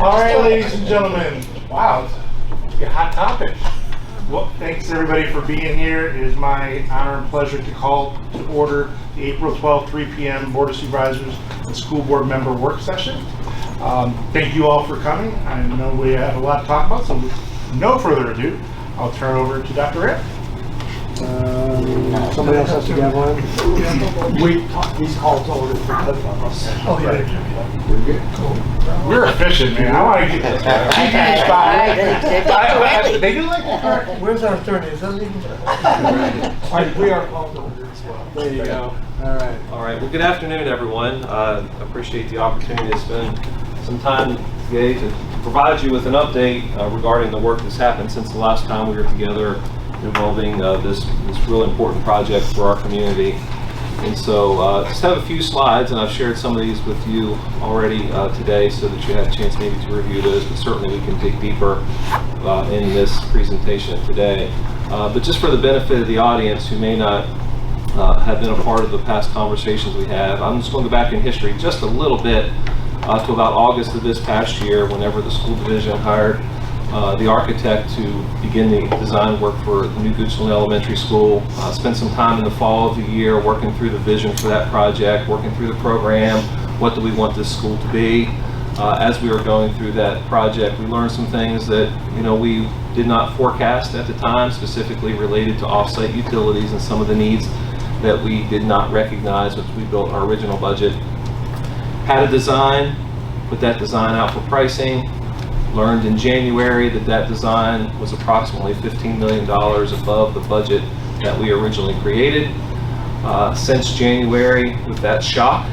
All right, ladies and gentlemen. Wow, it's a hot topic. Well, thanks everybody for being here. It is my honor and pleasure to call to order the April 12th, 3 p.m. Board of Supervisors and School Board Member Work Session. Thank you all for coming. I know we have a lot to talk about, so with no further ado, I'll turn it over to Dr. Ripp. Somebody else has to get one. These calls over for both of us. Oh, yeah. We're good. Cool. We're efficient, man. I want to get this guy. They do like that. Where's our attorney? Is that legal? All right, we are called over as well. There you go. All right. All right. Well, good afternoon, everyone. I appreciate the opportunity to spend some time today to provide you with an update regarding the work that's happened since the last time we were together involving this real important project for our community. And so just have a few slides, and I've shared some of these with you already today so that you have a chance maybe to review those, but certainly we can dig deeper in this presentation today. But just for the benefit of the audience who may not have been a part of the past conversations we have, I'm just going to go back in history just a little bit to about August of this past year, whenever the school division hired the architect to begin the design work for the new Goochland Elementary School. Spent some time in the fall of the year working through the vision for that project, working through the program, what do we want this school to be. As we were going through that project, we learned some things that we did not forecast at the time, specifically related to off-site utilities and some of the needs that we did not recognize as we built our original budget. Had a design, put that design out for pricing. Learned in January that that design was approximately $15 million above the budget that we originally created. Since January, with that shock,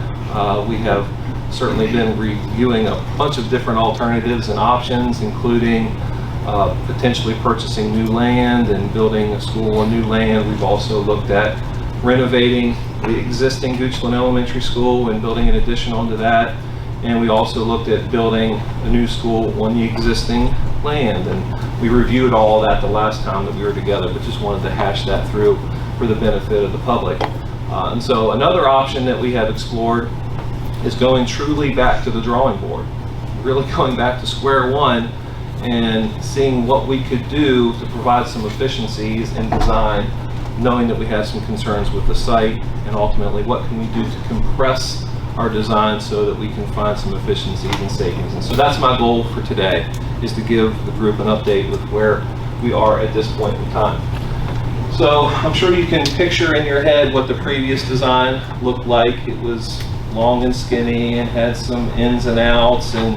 we have certainly been reviewing a bunch of different alternatives and options, including potentially purchasing new land and building a school on new land. We've also looked at renovating the existing Goochland Elementary School and building an addition onto that. And we also looked at building a new school on the existing land. And we reviewed all of that the last time that we were together, but just wanted to hash that through for the benefit of the public. And so another option that we have explored is going truly back to the drawing board, really going back to square one and seeing what we could do to provide some efficiencies in design, knowing that we have some concerns with the site, and ultimately what can we do to compress our design so that we can find some efficiencies and savings. And so that's my goal for today, is to give the group an update with where we are at this point in time. So I'm sure you can picture in your head what the previous design looked like. It was long and skinny and had some ins and outs, and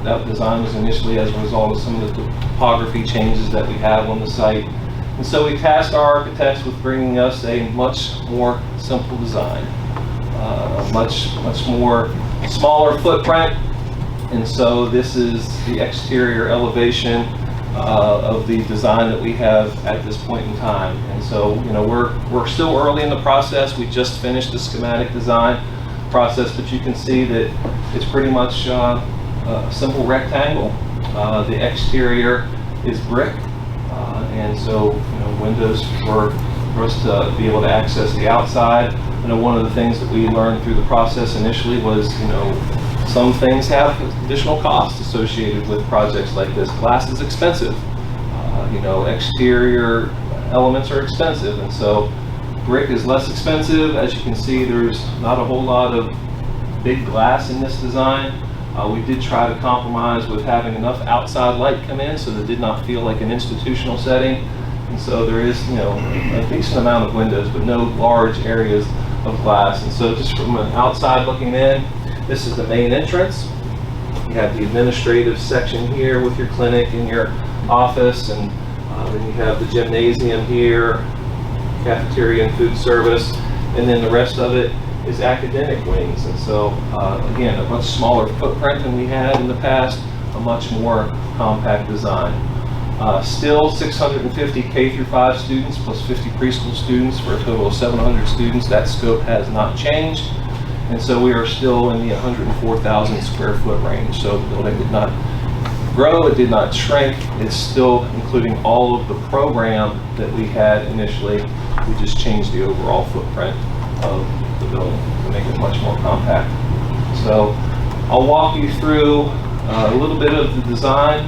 that design was initially as a result of some of the topography changes that we have on the site. And so we tasked our architects with bringing us a much more simple design. Much more smaller footprint, and so this is the exterior elevation of the design that we have at this point in time. And so we're still early in the process. We just finished the schematic design process, but you can see that it's pretty much a simple rectangle. The exterior is brick, and so windows for us to be able to access the outside. One of the things that we learned through the process initially was, some things have additional costs associated with projects like this. Glass is expensive. Exterior elements are expensive, and so brick is less expensive. As you can see, there's not a whole lot of big glass in this design. We did try to compromise with having enough outside light come in so that it did not feel like an institutional setting. And so there is, a decent amount of windows, but no large areas of glass. And so just from an outside looking in, this is the main entrance. You have the administrative section here with your clinic and your office, and then you have the gymnasium here, cafeteria and food service, and then the rest of it is academic wings. And so again, a much smaller footprint than we had in the past, a much more compact design. Still 650 K through 5 students plus 50 preschool students for a total of 700 students. That scope has not changed. And so we are still in the 104,000 square foot range. So the building did not grow, it did not shrink. It's still including all of the program that we had initially. We just changed the overall footprint of the building to make it much more compact. So I'll walk you through A little bit of the design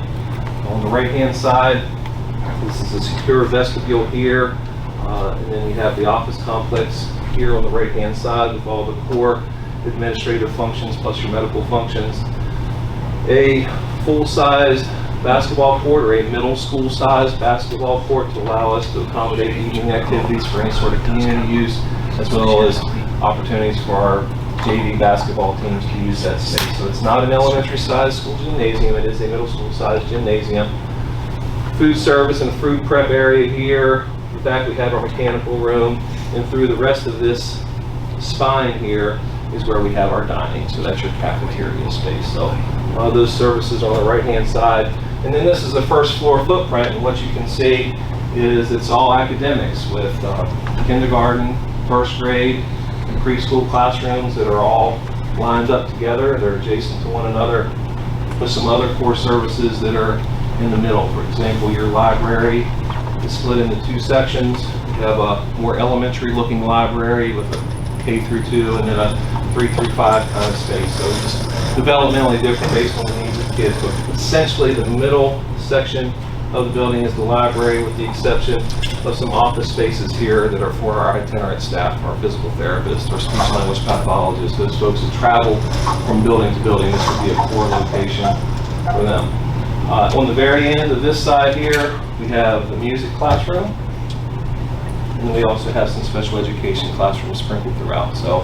on the right-hand side. This is a secure vestibule here, and then you have the office complex here on the right-hand side with all the core administrative functions plus your medical functions. A full-sized basketball court, or a middle school-sized basketball court, to allow us to accommodate evening activities for any sort of community use, as well as opportunities for our JV basketball teams to use that space. So it's not an elementary-sized school gymnasium, it is a middle school-sized gymnasium. Food service and food prep area here. In fact, we have our mechanical room, and through the rest of this spine here is where we have our dining. So that's your cafeteria space. So a lot of those services are on the right-hand side. And then this is the first floor footprint, and what you can see is it's all academics with kindergarten, first grade, and preschool classrooms that are all lined up together. They're adjacent to one another, with some other core services that are in the middle. For example, your library is split into two sections. You have a more elementary looking library with a K through 2 and then a 3 through 5 kind of space. So it's just developmentally different based on the needs of kids. But essentially the middle section of the building is the library, with the exception of some office spaces here that are for our itinerant staff, our physical therapists, our speech language pathologists, those folks that travel from building to building. This would be a core location for them. On the very end of this side here, we have the music classroom, and then we also have some special education classrooms sprinkled throughout. So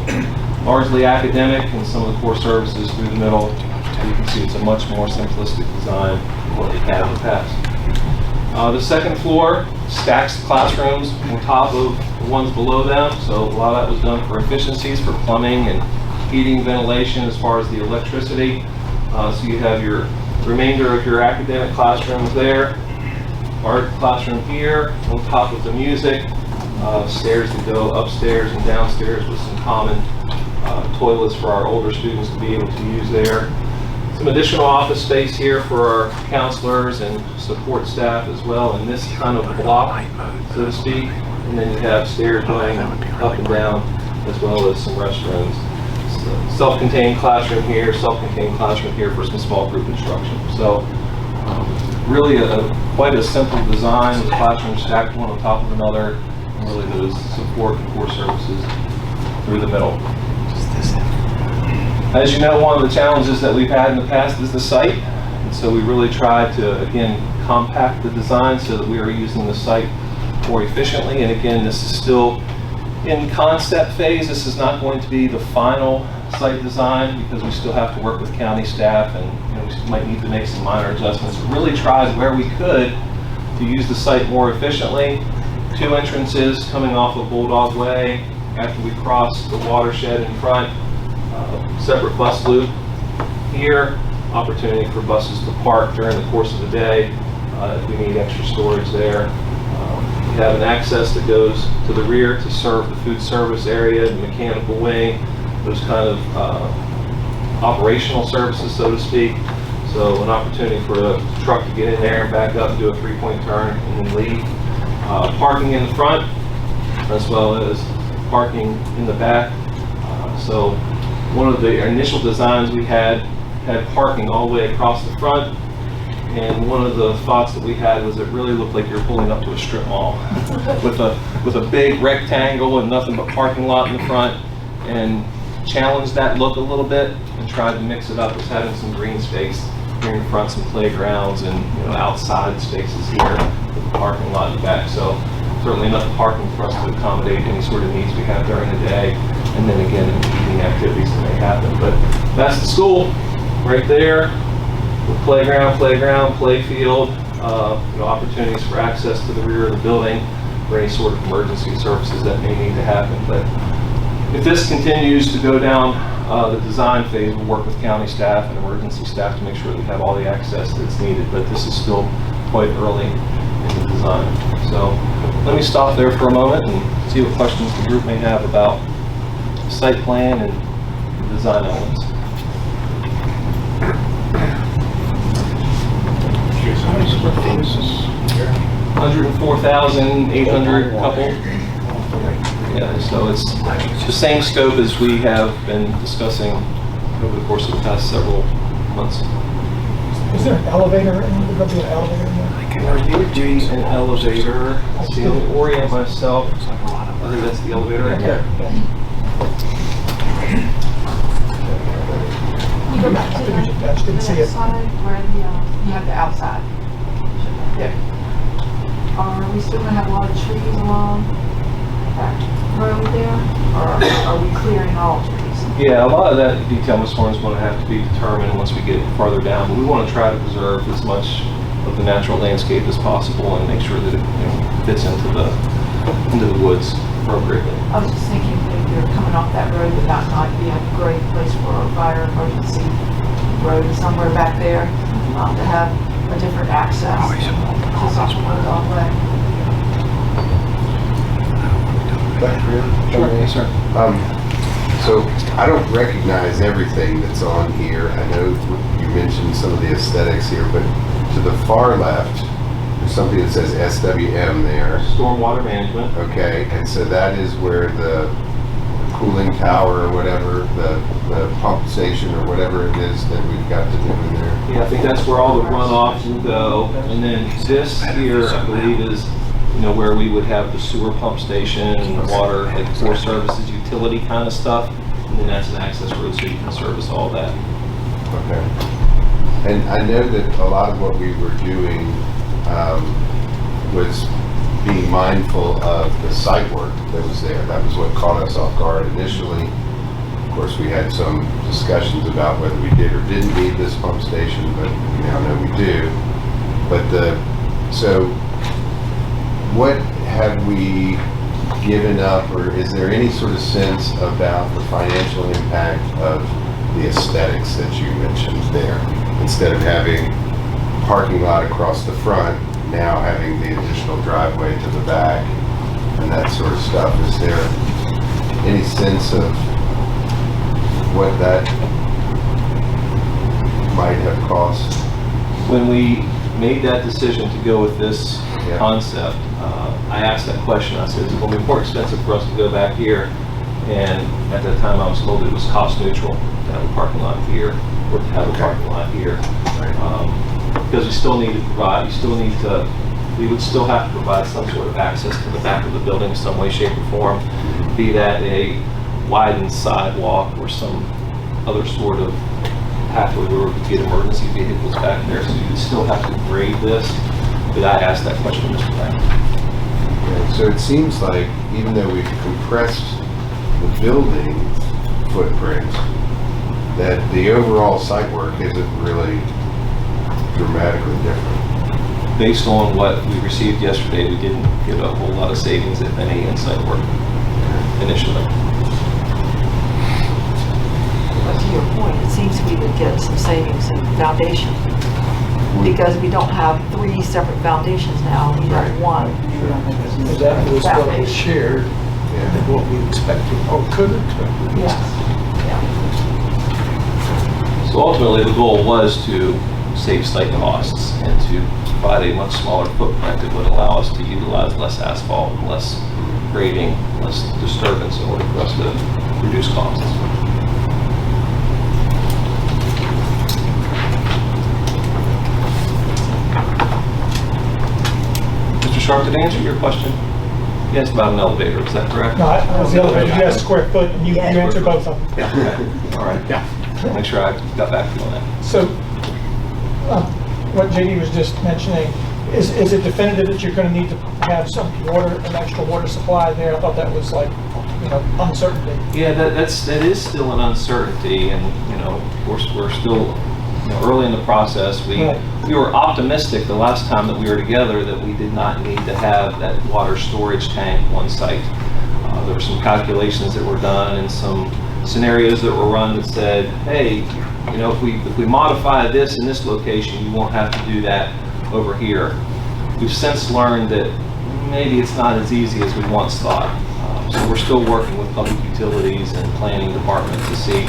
largely academic and some of the core services through the middle. You can see it's a much more simplistic design than what we had in the past. The second floor stacks the classrooms on top of the ones below them. So a lot of that was done for efficiencies, for plumbing and heating, ventilation, as far as the electricity. So you have your remainder of your academic classrooms there. Art classroom here on top of the music. Stairs that go upstairs and downstairs with some common toilets for our older students to be able to use there. Some additional office space here for our counselors and support staff as well in this kind of block, so to speak. And then you have stairs going up and down, as well as some restrooms. Self-contained classroom here, self-contained classroom here for some small group instruction. So really quite a simple design with classrooms stacked one on top of another, and really those support and core services through the middle. As you know, one of the challenges that we've had in the past is the site. And so we really tried to, again, compact the design so that we are using the site more efficiently. And again, this is still in concept phase. This is not going to be the final site design because we still have to work with county staff, and we might need to make some minor adjustments. We really tried where we could to use the site more efficiently. 2 entrances coming off of Bulldog Way after we cross the watershed in front. Separate bus loop here, opportunity for buses to park during the course of the day if we need extra storage there. We have an access that goes to the rear to serve the food service area, the mechanical wing, those kind of operational services, so to speak. So an opportunity for a truck to get in there and back up, do a 3-point turn, and then leave. Parking in the front, as well as parking in the back. So one of the initial designs we had parking all the way across the front, and one of the thoughts that we had was it really looked like you're pulling up to a strip mall with a big rectangle and nothing but parking lot in the front, and challenged that look a little bit and tried to mix it up with having some green space here in front, some playgrounds and outside spaces here with the parking lot in the back. So certainly enough parking for us to accommodate any sort of needs we have during the day, and then again evening activities that may happen. But that's the school right there. The playground, play field, opportunities for access to the rear of the building for any sort of emergency services that may need to happen. But if this continues to go down the design phase, we'll work with county staff and emergency staff to make sure that we have all the access that's needed. But this is still quite early in the design. So let me stop there for a moment and see what questions the group may have about the site plan and the design elements. $104,800 couple. Yeah, so it's the same scope as we have been discussing over the course of the past several months. there an elevator? Would there be an elevator in there? There would be an elevator. See, let me orient myself. I think that's the elevator right there. You go back to I just didn't see it. side where the, you have the outside. There. Are we still gonna have a lot of trees along that road there? Or are we clearing all trees? Yeah, a lot of that detail, Ms. Horn, is going to have to be determined once we get farther down. But we want to try to preserve as much of the natural landscape as possible and make sure that it fits into the woods appropriately. I was just thinking if you're coming off that road, that might be a great place for a fire emergency road somewhere back there to have a different access. Just off the dog way. Sure, yes, sir. So I don't recognize everything that's on here. I know you mentioned some of the aesthetics here, but to the far left, there's something that says SWM there. Stormwater management. Okay, and so that is where the cooling tower or whatever, the pump station or whatever it is that we've got to do in there. Yeah, I think that's where all the runoff will go. And then this here, I believe, is where we would have the sewer pump station, water, like core services, utility kind of stuff. And then that's an access road so you can service all that. Okay. And I know that a lot of what we were doing was being mindful of the site work that was there. That was what caught us off guard initially. Of course, we had some discussions about whether we did or didn't need this pump station, but we now know we do. But so what have we given up, or is there any sort of sense about the financial impact of the aesthetics that you mentioned there? Instead of having parking lot across the front, now having the additional driveway to the back and that sort of stuff. Is there any sense of what that might have cost? When we made that decision to go with this concept, I asked that question. I said, is it going to be more expensive for us to go back here? And at that time I was told it was cost neutral to have a parking lot here or to have a parking lot here. Because we still need to provide, we would still have to provide some sort of access to the back of the building in some way, shape, or form, be that a widened sidewalk or some other sort of pathway where we could get emergency vehicles back there. So you would still have to grade this. But I asked that question, Mr. Brown. Okay, so it seems like even though we've compressed the building footprint, that the overall site work isn't really dramatically different. Based on what we received yesterday, we didn't get a whole lot of savings, if any, in site work initially. But to your point, it seems we would get some savings in foundation because we don't have 3 separate foundations now, we have one. That was what was shared and what we expected, or could expect. Yes. Yeah. So ultimately, the goal was to save site costs and to provide a much smaller footprint that would allow us to utilize less asphalt, less grading, less disturbance in order for us to reduce costs. Mr. Sharp, did I answer your question? You asked about an elevator, is that correct? No, I was the elevator, you asked square foot, and you answered both of them. Yeah, okay. All right. Yeah. Make sure I got back to you on that. So, what JD was just mentioning, is it definitive that you're going to need to have some water, an extra water supply there? I thought that was like, uncertainty. Yeah, that is still an uncertainty, and we're still early in the process. We were optimistic the last time that we were together that we did not need to have that water storage tank on site. There were some calculations that were done and some scenarios that were run that said, hey, if we modify this in this location, you won't have to do that over here. We've since learned that maybe it's not as easy as we once thought. So we're still working with public utilities and planning department to see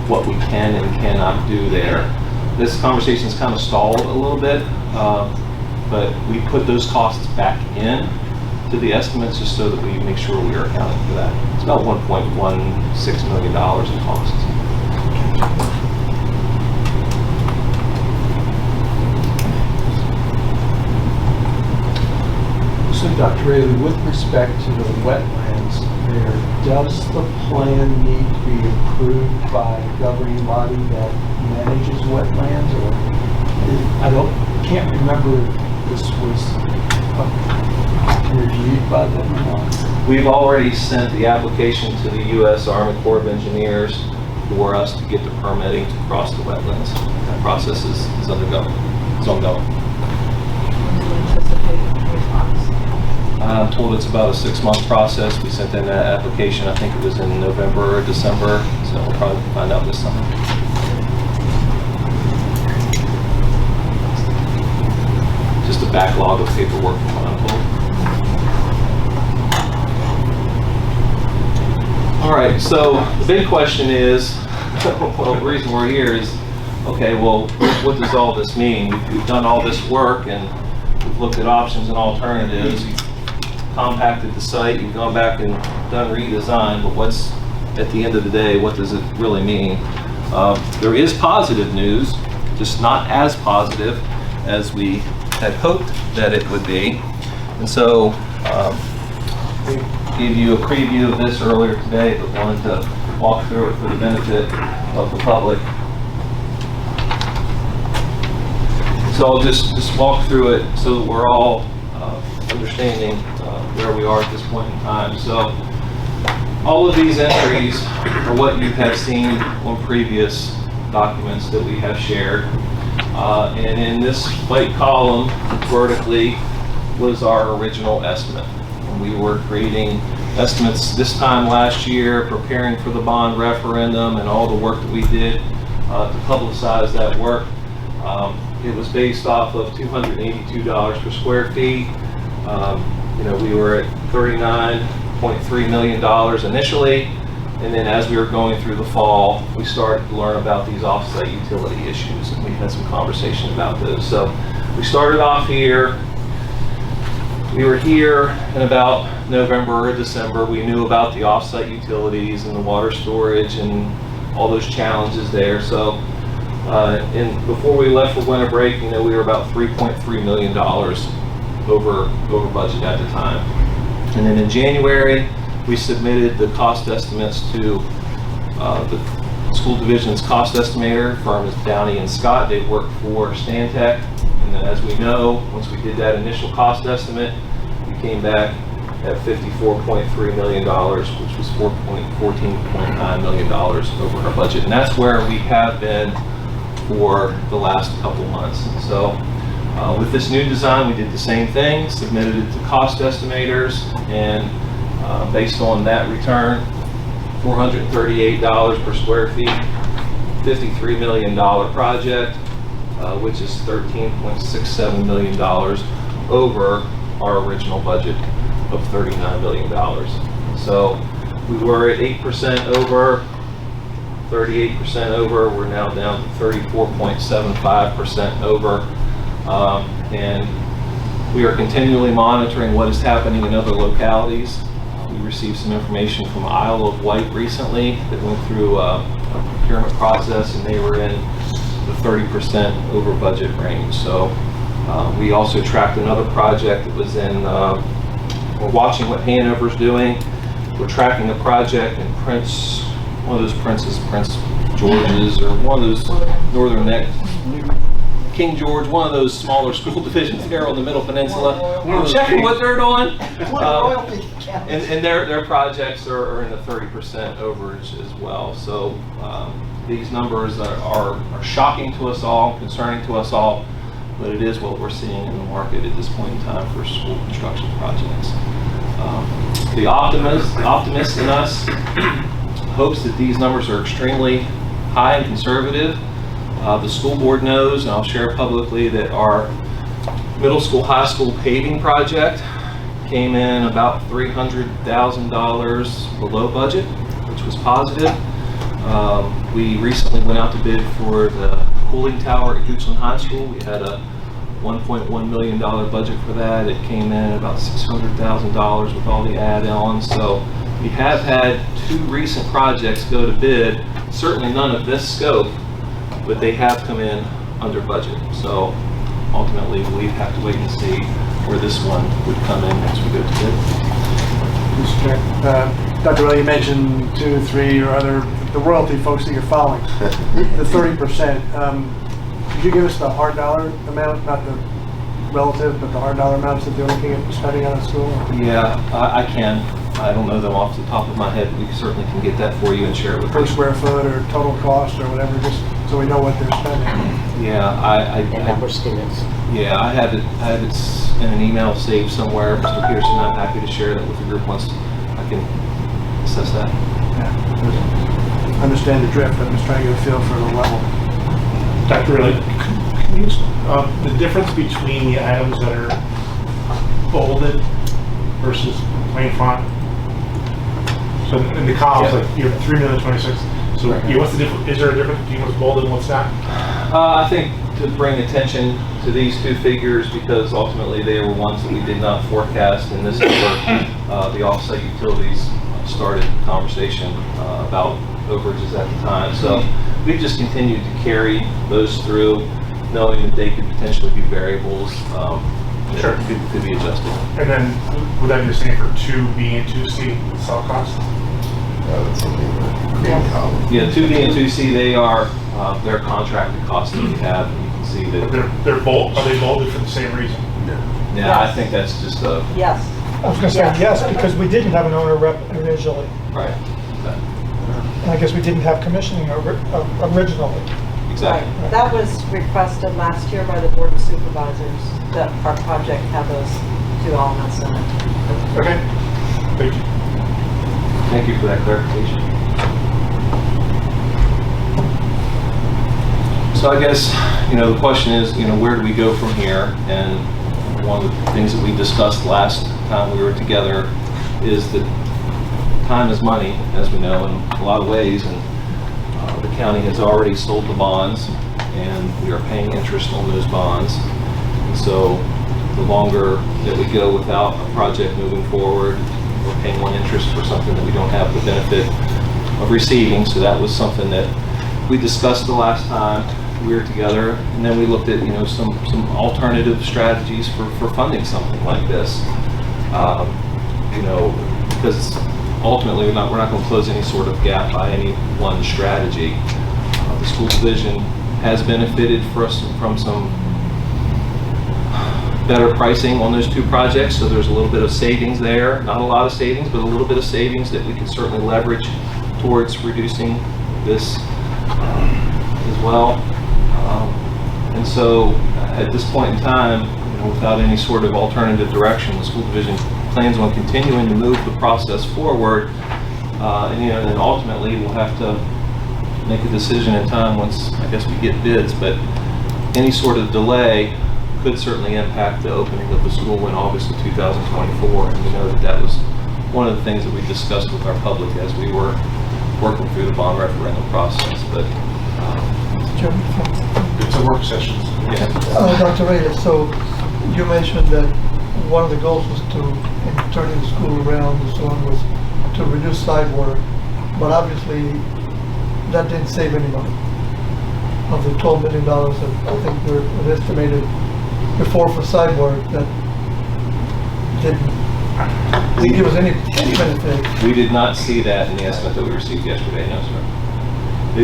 what we can and cannot do there. This conversation's kind of stalled a little bit, but we put those costs back in to the estimates just so that we make sure we are accounting for that. It's about $1.16 million in costs. Dr. Rayleigh, with respect to the wetlands there, does the plan need to be approved by a governing body that manages wetlands, or can't remember if this was reviewed by them or not? We've already sent the application to the U.S. Army Corps of Engineers for us to get the permitting to cross the wetlands. That process is ongoing. When do you anticipate a response? I'm told it's about a 6-month process. We sent in that application, I think it was in November or December, so we'll probably find out this summer. Just a backlog of paperwork from what I'm told. All right, so the big question is, well, the reason we're here is, okay, well, what does all this mean? We've done all this work and we've looked at options and alternatives. We've compacted the site, you've gone back and done redesign, but what's, at the end of the day, what does it really mean? There is positive news, just not as positive as we had hoped that it would be. And so, we gave you a preview of this earlier today, but wanted to walk through it for the benefit of the public. So I'll just walk through it so that we're all understanding where we are at this point in time. So all of these entries are what you have seen on previous documents that we have shared. And in this white column vertically was our original estimate. We were creating estimates this time last year, preparing for the bond referendum and all the work that we did to publicize that work. It was based off of $282 per square feet. We were at $39.3 million initially, and then as we were going through the fall, we started to learn about these off-site utility issues, and we had some conversation about those. So we started off here. We were here in about November or December. We knew about the off-site utilities and the water storage and all those challenges there. So, and before we left for winter break, we were about $3.3 million over budget at the time. And then in January, we submitted the cost estimates to the school division's cost estimator firm is Downey and Scott. They work for Stantec. And then as we know, once we did that initial cost estimate, we came back at $54.3 million, which was $14.9 million over our budget. And that's where we have been for the last couple months. And so with this new design, we did the same thing, submitted it to cost estimators, and based on that return, $438 per square feet, $53 million project, which is $13.67 million over our original budget of $39 million. So we were at 8% over, 38% over, we're now down to 34.75% over. And we are continually monitoring what is happening in other localities. We received some information from Isle of Wight recently that went through a procurement process, and they were in the 30% over budget range. So we also tracked another project that was in, we're watching what Hanover's doing. We're tracking a project in Prince George's, or one of those Northern Neck, King George, one of those smaller school divisions there on the Middle Peninsula. We're checking what they're doing. And their projects are in the 30% overage as well. So these numbers are shocking to us all, concerning to us all, but it is what we're seeing in the market at this point in time for school construction projects. The optimist in us hopes that these numbers are extremely high and conservative. The school board knows, and I'll share publicly, that our middle school, high school paving project came in about $300,000 below budget, which was positive. We recently went out to bid for the cooling tower at Goochland High School. We had a $1.1 million budget for that. It came in about $600,000 with all the add-ons. So we have had 2 recent projects go to bid, certainly none of this scope, but they have come in under budget. So ultimately, we have to wait and see where this one would come in as we go to bid. Mr. Chair, Dr. Riley, you mentioned 2, 3, or other, the royalty folks that you're following, the 30%. Could you give us the hard dollar amount, not the relative, but the hard dollar amounts that they're looking at spending on a school? Yeah, I can. I don't know them off the top of my head. We certainly can get that for you and share it with Per you. square foot or total cost or whatever, just so we know what they're spending. Yeah, And number of students. Yeah, I have it in an email saved somewhere, Mr. Pearson. I'm happy to share that with the group once I can assess that. Yeah. Understand the drift, but I'm just trying to get a feel for the level. Dr. Riley, can you, the difference between the items that are bolded versus plain font? So in the columns, like you have 3,026,000. So what's the difference? Is there a difference between what's bolded and what's not? I think to bring attention to these two figures, because ultimately they were ones that we did not forecast, and this is where the offsite utilities started the conversation about overages at the time. So we've just continued to carry those through, knowing that they could potentially be variables Sure. that could be adjusted. And then would that be the same for 2B and 2C cell costs? That's something that green column. Yeah, 2B and 2C, they are their contracted costs that we have, and you can see that. They're bold. Are they bolded for the same reason? Yeah, I think that's just a Yes. I was gonna say yes, because we didn't have an owner rep initially. right. And I guess we didn't have commissioning originally. Exactly. Right. That was requested last year by the Board of Supervisors, that our project have those two elements in it. Okay. Thank you. Thank you for that clarification. So I guess, the question is, where do we go from here? And one of the things that we discussed last time we were together is that time is money, as we know, in a lot of ways, and the county has already sold the bonds, and we are paying interest on those bonds. And so the longer that we go without a project moving forward, we're paying one interest for something that we don't have the benefit of receiving. So that was something that we discussed the last time we were together, and then we looked at some alternative strategies for funding something like this. Because ultimately we're not going to close any sort of gap by any one strategy. The school division has benefited from some better pricing on those two projects, so there's a little bit of savings there. Not a lot of savings, but a little bit of savings that we can certainly leverage towards reducing this as well. And so at this point in time, without any sort of alternative direction, the school division plans on continuing to move the process forward. And ultimately we'll have to make a decision in time once, I guess, we get bids, but any sort of delay could certainly impact the opening of the school in August of 2024. And we know that was one of the things that we discussed with our public as we were working through the bond referendum process. But It's a work session. yeah. Dr. Reyes, so you mentioned that one of the goals was to, in turning the school around and so on, was to reduce side work, but obviously that didn't save any money. Of the $12 million that I think were estimated before for side work, that didn't give us any benefit. We did not see that in the estimate that we received yesterday, no, sir.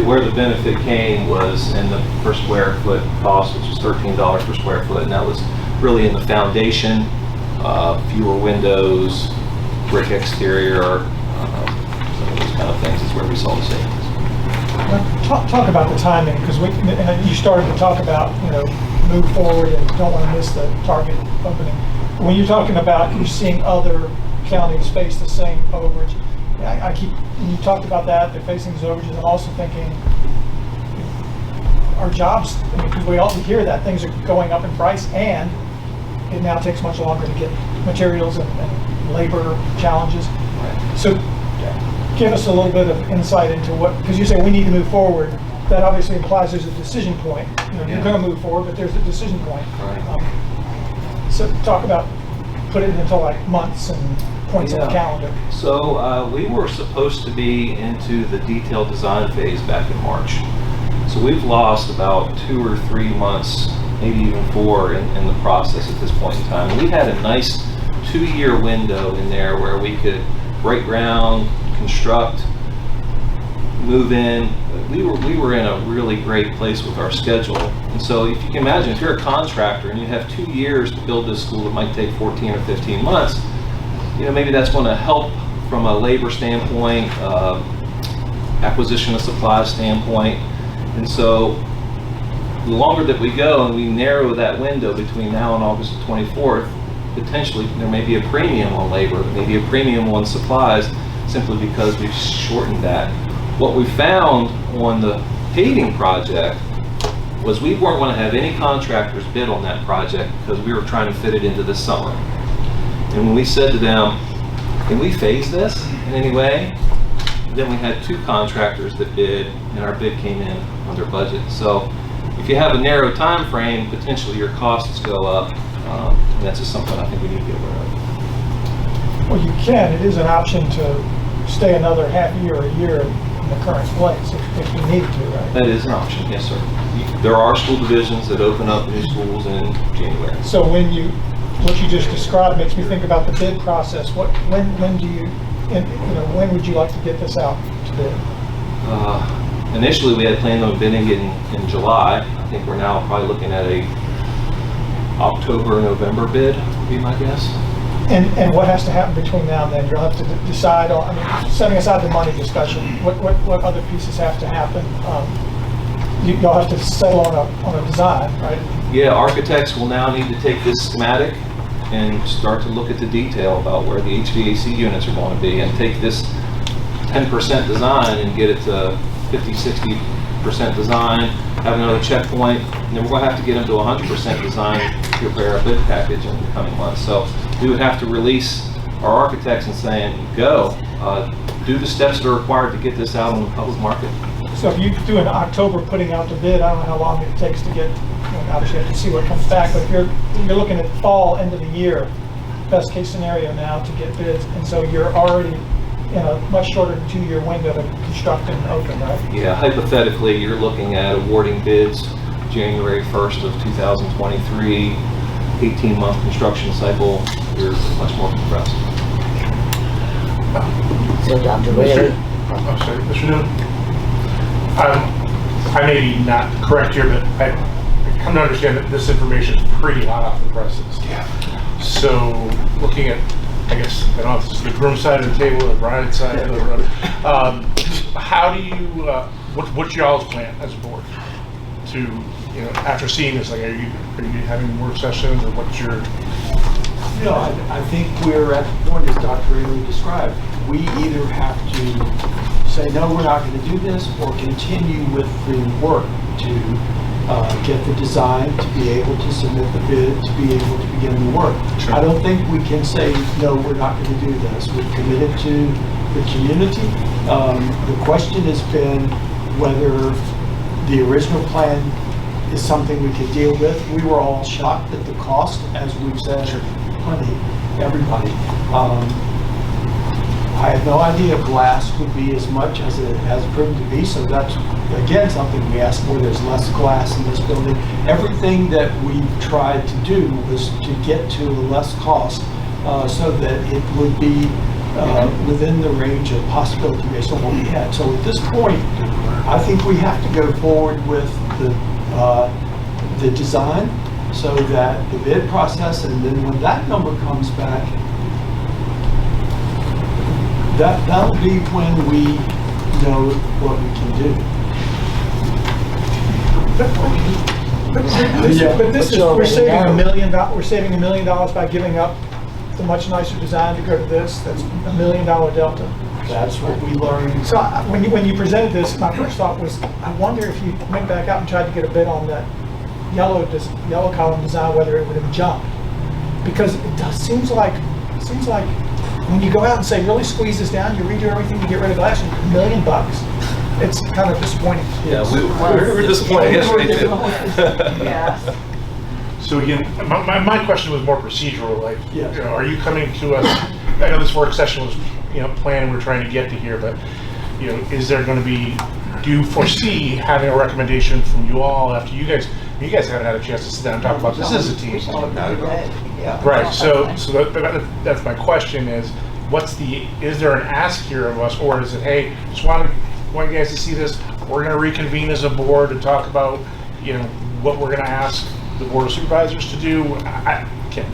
Where the benefit came was in the per square foot cost, which was $13 per square foot, and that was really in the foundation, fewer windows, brick exterior, some of those kind of things is where we saw the savings. Talk about the timing, because you started to talk about, move forward and don't want to miss the target opening. When you're talking about you're seeing other counties face the same overage, when you talked about that, they're facing these overages, I'm also thinking our jobs, because we all hear that things are going up in price, and it now takes much longer to get materials and labor challenges. Right. So give us a little bit of insight into because you say we need to move forward. That obviously implies there's a decision point. You're going to move forward, but there's a decision point. Right. So talk about, put it into like months and points on the calendar. So we were supposed to be into the detailed design phase back in March. So we've lost about 2 or 3 months maybe even 4 in the process at this point in time. And we had a nice 2-year window in there where we could break ground, construct, move in. We were in a really great place with our schedule. And so if you can imagine, if you're a contractor and you have 2 years to build this school that might take 14 or 15 months, maybe that's going to help from a labor standpoint, acquisition of supplies standpoint. And so the longer that we go and we narrow that window between now and August 24th, potentially there may be a premium on labor, maybe a premium on supplies, simply because we've shortened that. What we found on the paving project was we weren't going to have any contractors bid on that project because we were trying to fit it into this summer. And when we said to them, can we phase this in any way? Then we had 2 contractors that bid, and our bid came in under budget. So if you have a narrow time frame, potentially your costs go up. And that's just something I think we need to be aware of. Well, you can. It is an option to stay another half year or a year in the current place if you need to, right? That is an option, yes, sir. There are school divisions that open up new schools in January. So what you just described makes me think about the bid process. When when would you like to get this out to bid? Initially, we had planned on bidding it in July. I think we're now probably looking at a October, November bid, would be my guess. And what has to happen between now and then? You'll have to decide on, setting aside the money discussion, what other pieces have to happen? You'll have to settle on a design, right? Yeah, architects will now need to take this schematic and start to look at the detail about where the HVAC units are going to be and take this 10% design and get it to 50, 60% design, have another checkpoint, and then we're going to have to get them to 100% design to prepare a bid package in the coming months. So we would have to release our architects and saying, go, do the steps that are required to get this out on the public market. So if you do in October putting out the bid, I don't know how long it takes to get, obviously you have to see what comes back, but if you're looking at fall, end of the year, best case scenario now to get bids, and so you're already in a much shorter than 2-year window to construct and open, right? Yeah, hypothetically, you're looking at awarding bids January 1st of 2023, 18-month construction cycle. You're much more compressed. So Dr. Ray, I'm sorry, Mr. Newman. I may be not correct here, but I come to understand that this information is pretty hot off the presses. Yeah. So looking at, I guess, I don't know if this is the groom side of the table or the bride side of the road, how do you, what's y'all's plan as a board to, after seeing this, like, are you having work sessions or what's your? I think we're at the point, as Dr. Ray described, we either have to say, no, we're not going to do this, or continue with the work to get the design, to be able to submit the bid, to be able to begin the work. Sure. I don't think we can say, no, we're not going to do this. We're committed to the community. The question has been whether the original plan is something we could deal with. We were all shocked at the cost, as we've said, honey, everybody. I had no idea glass would be as much as it has proven to be, so that's, again, something we asked for. There's less glass in this building. Everything that we've tried to do was to get to a less cost so that it would be within the range of possibility based on what we had. So at this point, I think we have to go forward with the design so that the bid process, and then when that number comes back, that'll be when we know what we can do. But this is, we're saving $1 million. We're saving $1 million by giving up the much nicer design to go to this. That's $1 million delta. That's what we learned. So when you presented this, my first thought was, I wonder if you went back out and tried to get a bid on that yellow column design, whether it would have jumped, because it does seems like when you go out and say really squeeze this down, you redo everything to get rid of glass, $1 million. It's kind of disappointing. Yeah, we were disappointed yesterday too. Yes. So again, my question was more procedural, like, Yes. are you coming to us, I know this work session was, planned, we're trying to get to here, but, is there going to be, do you foresee having a recommendation from you all after you guys You guys haven't had a chance to sit down and talk about this as a team. Yeah. Right, so that's my question is, is there an ask here of us, or is it, hey, just want you guys to see this, we're gonna reconvene as a board to talk about, what we're gonna ask the Board of Supervisors to do? I can't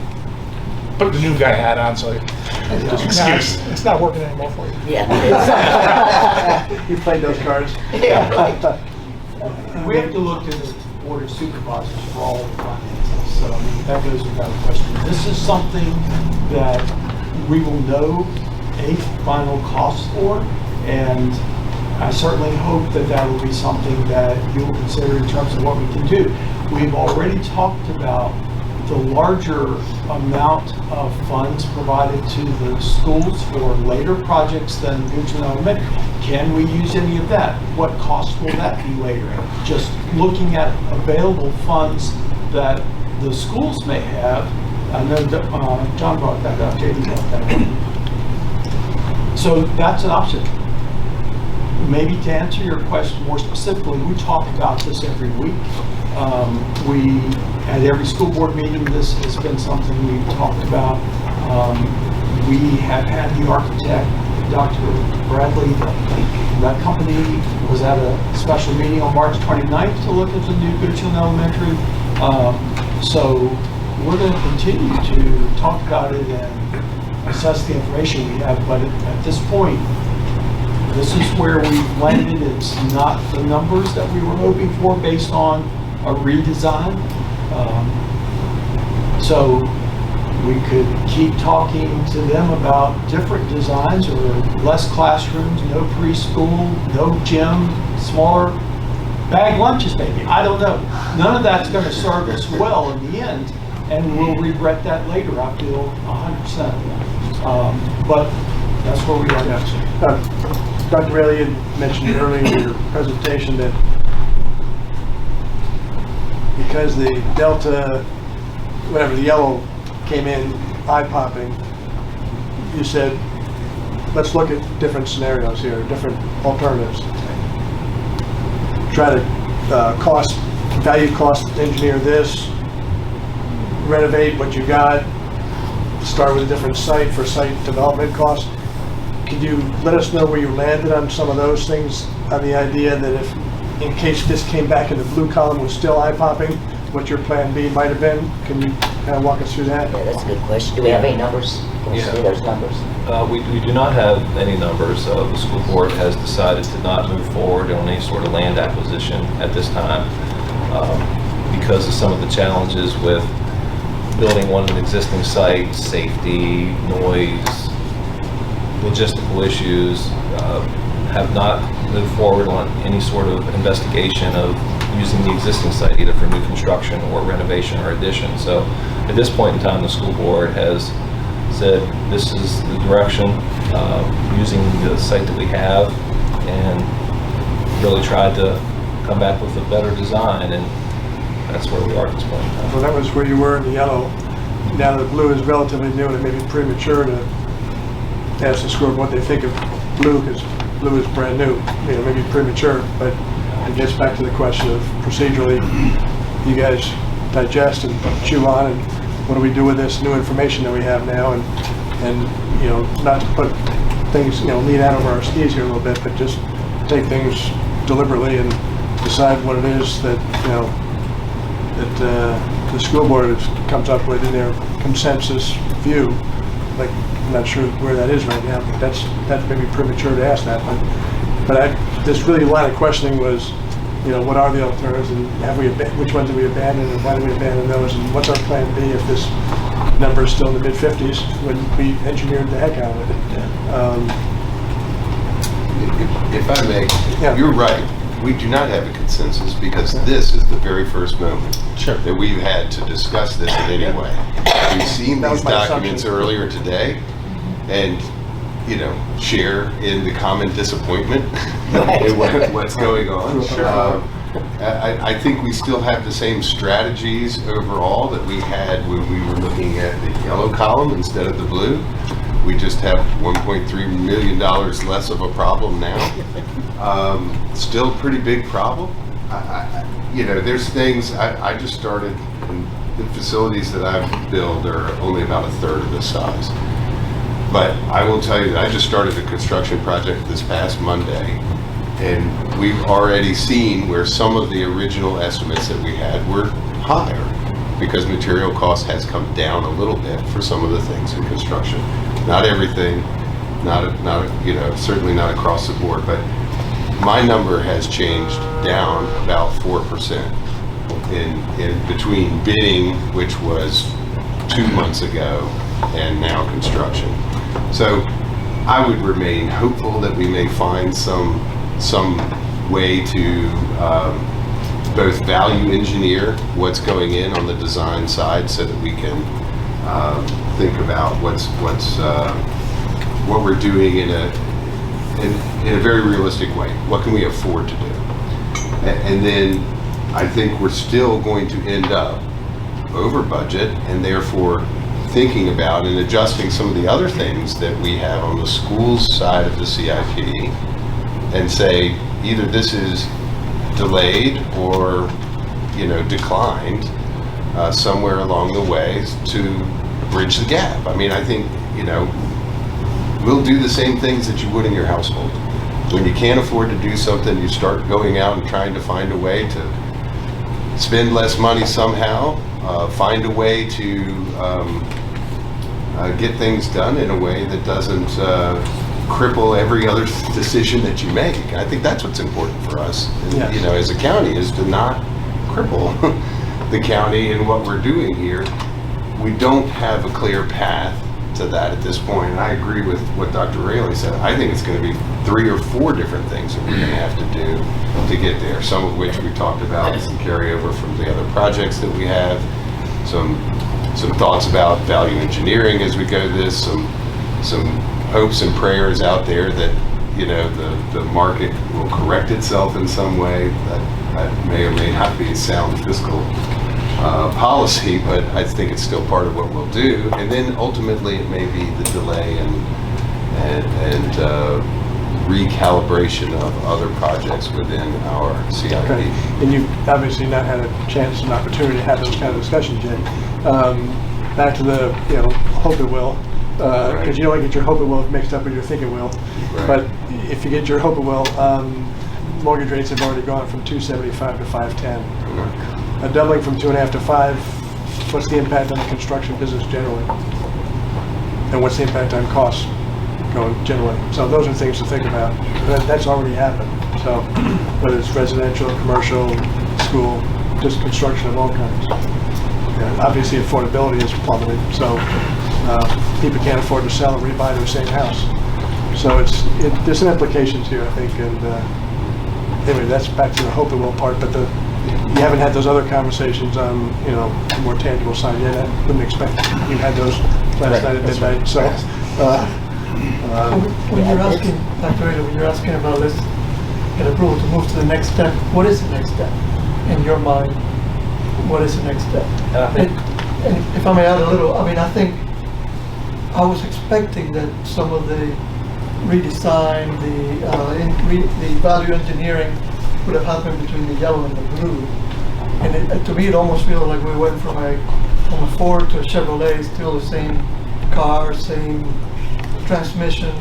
put the new guy hat on, so excuse. It's not working anymore for you. You played those cards. We have to look to the Board of Supervisors for all the finances, so I mean, that goes without question. This is something that we will know a final cost for, and I certainly hope that that will be something that you'll consider in terms of what we can do. We've already talked about the larger amount of funds provided to the schools for later projects than Goochland Elementary. Can we use any of that? What cost will that be later? Just looking at available funds that the schools may have. I know that John brought that up, JD brought that up. So that's an option. Maybe to answer your question more specifically, we talk about this every week. At every school board meeting, this has been something we've talked about. We have had the architect, Dr. Bradley, that company was at a special meeting on March 29th to look at the new Goochland Elementary. So we're going to continue to talk about it and assess the information we have, but at this point, this is where we've landed. It's not the numbers that we were hoping for based on a redesign. So we could keep talking to them about different designs or less classrooms, no preschool, no gym, smaller bag lunches maybe. I don't know. None of that's going to serve us well in the end, and we'll regret that later, I feel 100%. But that's where we are now. Dr. Rayleigh, you mentioned earlier in your presentation that because the Delta, whatever, the yellow came in eye-popping, you said, let's look at different scenarios here, different alternatives. Try to value cost engineer this, renovate what you got, start with a different site for site development costs. Could you let us know where you landed on some of those things, on the idea that if, in case this came back in the blue column was still eye-popping, what your plan B might have been? Can you kind of walk us through that? Yeah, that's a good question. Do we have any numbers? Can we see those numbers? We do not have any numbers. The school board has decided to not move forward on any sort of land acquisition at this time because of some of the challenges with building on an existing site, safety, noise, logistical issues. Have not moved forward on any sort of investigation of using the existing site either for new construction or renovation or addition. So at this point in time, the school board has said this is the direction, using the site that we have, and really tried to come back with a better design, and that's where we are at this point in time. Well, that was where you were in the yellow. Now the blue is relatively new, and it may be premature to ask the school what they think of blue, because blue is brand new. Maybe premature, but it gets back to the question of procedurally, you guys digest and chew on, and what do we do with this new information that we have now, and not to put things, lean out over our skis here a little bit, but just take things deliberately and decide what it is that, that the school board comes up with in their consensus view. Like, I'm not sure where that is right now, but that's maybe premature to ask that. But this really line of questioning was, what are the alternatives, and which ones did we abandon, and why did we abandon those, and what's our plan B if this number is still in the mid-50s when we engineered the heck out of it. If I may, Yeah. You're right. We do not have a consensus because this is the very first moment that we've had to discuss this in any way. We've seen That was these my documents assumption. earlier today, and share in the common disappointment in what's going on. I think we still have the same strategies overall that we had when we were looking at the yellow column instead of the blue. We just have $1.3 million less of a problem now. Still a pretty big problem, you know, there's things, I just started, and the facilities that I've built are only about a third of this size. But I will tell you that I just started a construction project this past Monday, and we've already seen where some of the original estimates that we had were higher because material cost has come down a little bit for some of the things in construction. Not everything, you know, certainly not across the board, but my number has changed down about 4% in between bidding, which was 2 months ago, and now construction. So I would remain hopeful that we may find some way to both value engineer what's going in on the design side so that we can think about what we're doing in a very realistic way. What can we afford to do? And then I think we're still going to end up over budget, and therefore thinking about and adjusting some of the other things that we have on the school's side of the CIP and say either this is delayed or, you know, declined somewhere along the way to bridge the gap. I mean, I think, you know, we'll do the same things that you would in your household. When you can't afford to do something, you start going out and trying to find a way to spend less money somehow, find a way to get things done in a way that doesn't cripple every other decision that you make. I think that's what's important for us, Yes. you know, as a county, is to not cripple the county in what we're doing here. We don't have a clear path to that at this point, and I agree with what Dr. Raley said. I think it's going to be 3 or 4 different things that we're going to have to do to get there, some of which we talked about, some carryover from the other projects that we have, some thoughts about value engineering as we go this, some hopes and prayers out there that, you know, the market will correct itself in some way. That may or may not be sound fiscal policy, but I think it's still part of what we'll do. And then ultimately it may be the delay and recalibration of other projects within our CIP. Okay. And you've obviously not had a chance and opportunity to have those kind of discussions yet. Back to the, you know, hope it will, because you don't want to get your hope it will mixed up with your think it will. Right. But if you get your hope it will, mortgage rates have already gone from 2.75 to 5.10. A doubling from 2.5 to 5. What's the impact on the construction business generally? And what's the impact on costs going generally? So those are things to think about. That's already happened. So whether it's residential, commercial, school, just construction of all kinds. And obviously affordability is plummeted, so people can't afford to sell and rebuy their same house. So there's some implications here, I think, and anyway, that's back to the hope it will part, but you haven't had those other conversations on, you know, the more tangible side yet. I wouldn't expect you had those last night at midnight, so. When you're asking, Dr. Rayler, when you're asking about let's get approval to move to the next step, what is the next step in your mind? What is the next step? And if I may add a little, I mean, I think I was expecting that some of the redesign, the value engineering would have happened between the yellow and the blue. And to me, it almost feels like we went from a Ford to a Chevrolet, still the same car, same transmission,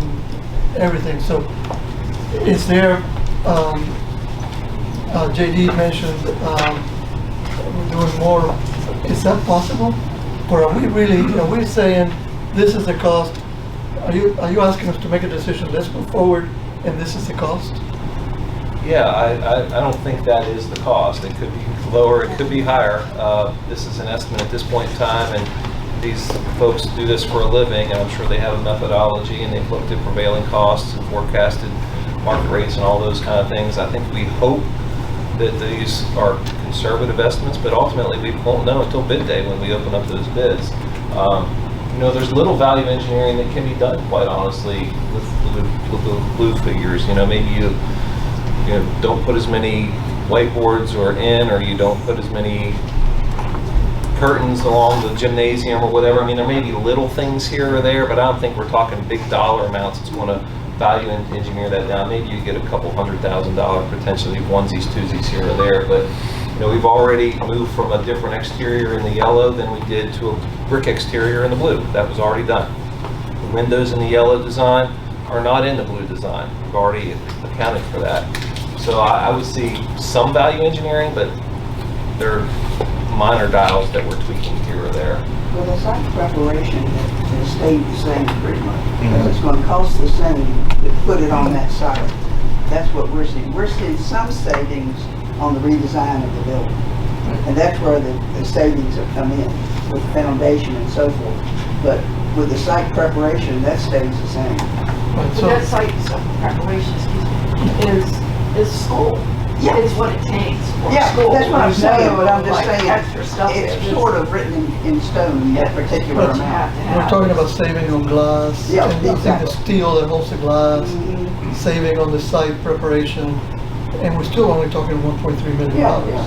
everything. So is there, JD mentioned we're doing more. Is that possible? Or are we really, are we saying this is the cost? Are you asking us to make a decision, let's move forward, and this is the cost? Yeah, I don't think that is the cost. It could be lower, it could be higher. This is an estimate at this point in time, and these folks do this for a living, and I'm sure they have a methodology, and they've looked at prevailing costs and forecasted market rates and all those kind of things. I think we hope that these are conservative estimates, but ultimately we won't know until bid day when we open up those bids. You know, there's little value engineering that can be done, quite honestly, with the blue figures. You know, maybe you don't put as many whiteboards or you don't put as many curtains along the gymnasium or whatever. I mean, there may be little things here or there, but I don't think we're talking big dollar amounts that's going to value engineer that down, maybe you get a couple $100,000 potentially onesies, twosies here or there, but you know, we've already moved from a different exterior in the yellow than we did to a brick exterior in the blue. That was already done. The windows in the yellow design are not in the blue design. We've already accounted for that. So I would see some value engineering, but they're minor dials that we're tweaking here or there. Well, the site preparation has stayed the same pretty much. It's going to cost the same to put it on that site. That's what we're seeing. We're seeing some savings on the redesign of the building. And that's where the savings have come in, with the foundation and so forth. But with the site preparation, that stays the same. So that site preparation, is school. Yeah. It's what it takes for Yeah, school. that's what I'm There's saying, no, but I'm just like, saying, extra stuff there. it's sort of written in stone, that particular But amount. We're talking about saving on glass, Yeah, and using the exactly. steel that holds the glass, Mhm. saving on the site preparation, and we're still only talking $1.3 million. Yeah, yeah.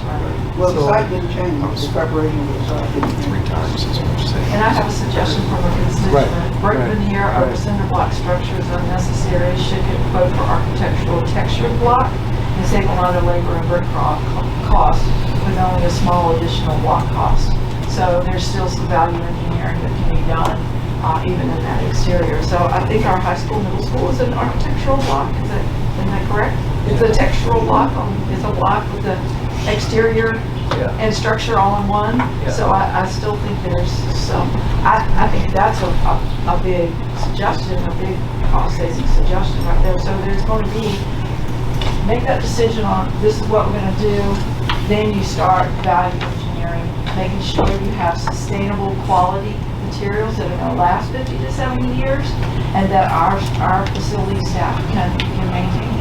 Well, the So- site didn't change, the preparation of the site didn't change. 3 times as much savings. And I have a suggestion from a constituent. Brick veneer over cinder block structure is unnecessary. Should get quote for architectural textured block and save a lot of labor and brick cost with only a small additional block cost. So there's still some value engineering that can be done even in that exterior. So I think our high school, middle school is an architectural block. Isn't that correct? It's a textural block. It's a block with the exterior and structure all in one. Yeah. So I still think there's some, I think that's a big suggestion, a big cost-saving suggestion right there. So there's going to be, make that decision on this is what we're going to do, then you start value engineering, making sure you have sustainable quality materials that are going to last 50 to 70 years and that our facility staff can maintain.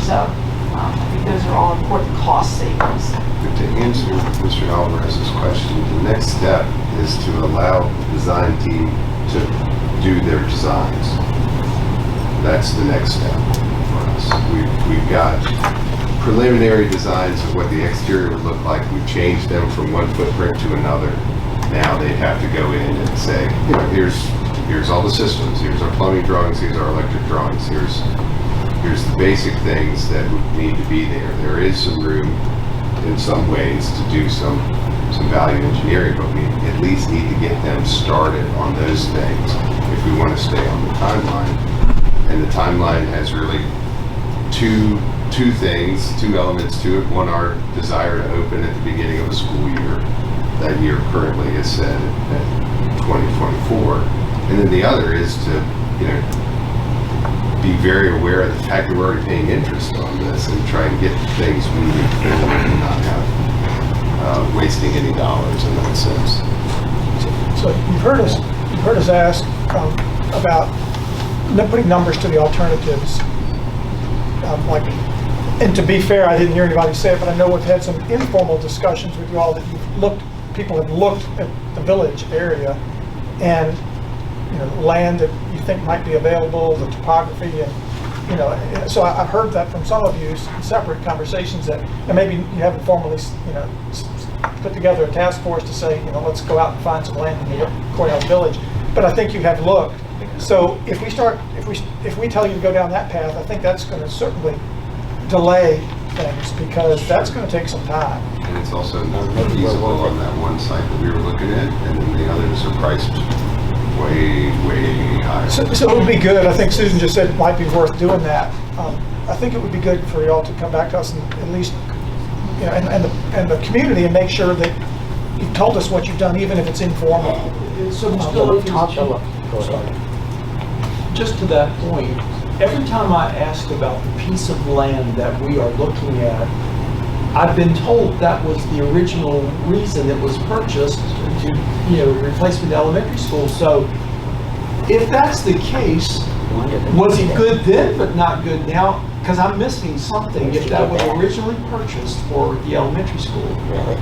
So I think those are all important cost savings. But to answer Mr. Alvarez's question, the next step is to allow the design team to do their designs. That's the next step for us. We've got preliminary designs of what the exterior would look like. We've changed them from one footprint to another. Now they'd have to go in and say, you know, here's all the systems, here's our plumbing drawings, here's our electric drawings, here's the basic things that would need to be there. There is some room in some ways to do some value engineering, but we at least need to get them started on those things if we want to stay on the timeline. And the timeline has really two elements to it. One, our desire to open at the beginning of the school year. That year currently is set at 2024. And then the other is to, you know, be very aware of the fact that we're already paying interest on this and try and get things moving forward and not have wasting any dollars in that sense. So you've heard us ask about putting numbers to the alternatives. And to be fair, I didn't hear anybody say it, but I know we've had some informal discussions with you all that people have looked at the village area and, you know, land that you think might be available, the topography, and, you know, so I've heard that from some of you in separate conversations that, and maybe you haven't formally, you know, put together a task force to say, you know, let's go out and find some land in the courthouse village. But I think you have looked. So if we tell you to go down that path, I think that's going to certainly delay things because that's going to take some time. And it's also not feasible on that one site that we were looking at, and then the others are priced way higher. So it would be good. I think Susan just said it might be worth doing that. I think it would be good for y'all to come back to us and at least, you know, and the community and make sure that you've told us what you've done, even if it's informal. So Mr. Go ahead. Just to that point, every time I ask about the piece of land that we are looking at, I've been told that was the original reason it was purchased to, you know, replacement elementary school. So if that's the case, was it good then but not good now? Because I'm missing something. If that was originally purchased for the elementary school, Really?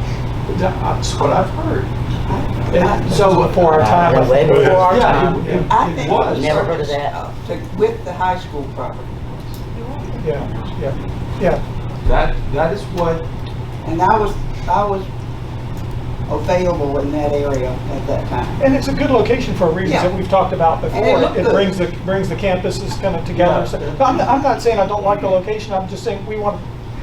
that's what I've heard. So before our time. Way before our Yeah, time. I it think was. Never heard of that. With the high school property. Yeah. That is what, And I was available in that area at that time. And it's a good location for reasons Yeah. that we've talked about before. And it looked good. brings the campuses kind of together. So, I'm not saying I don't like the location, I'm just saying we want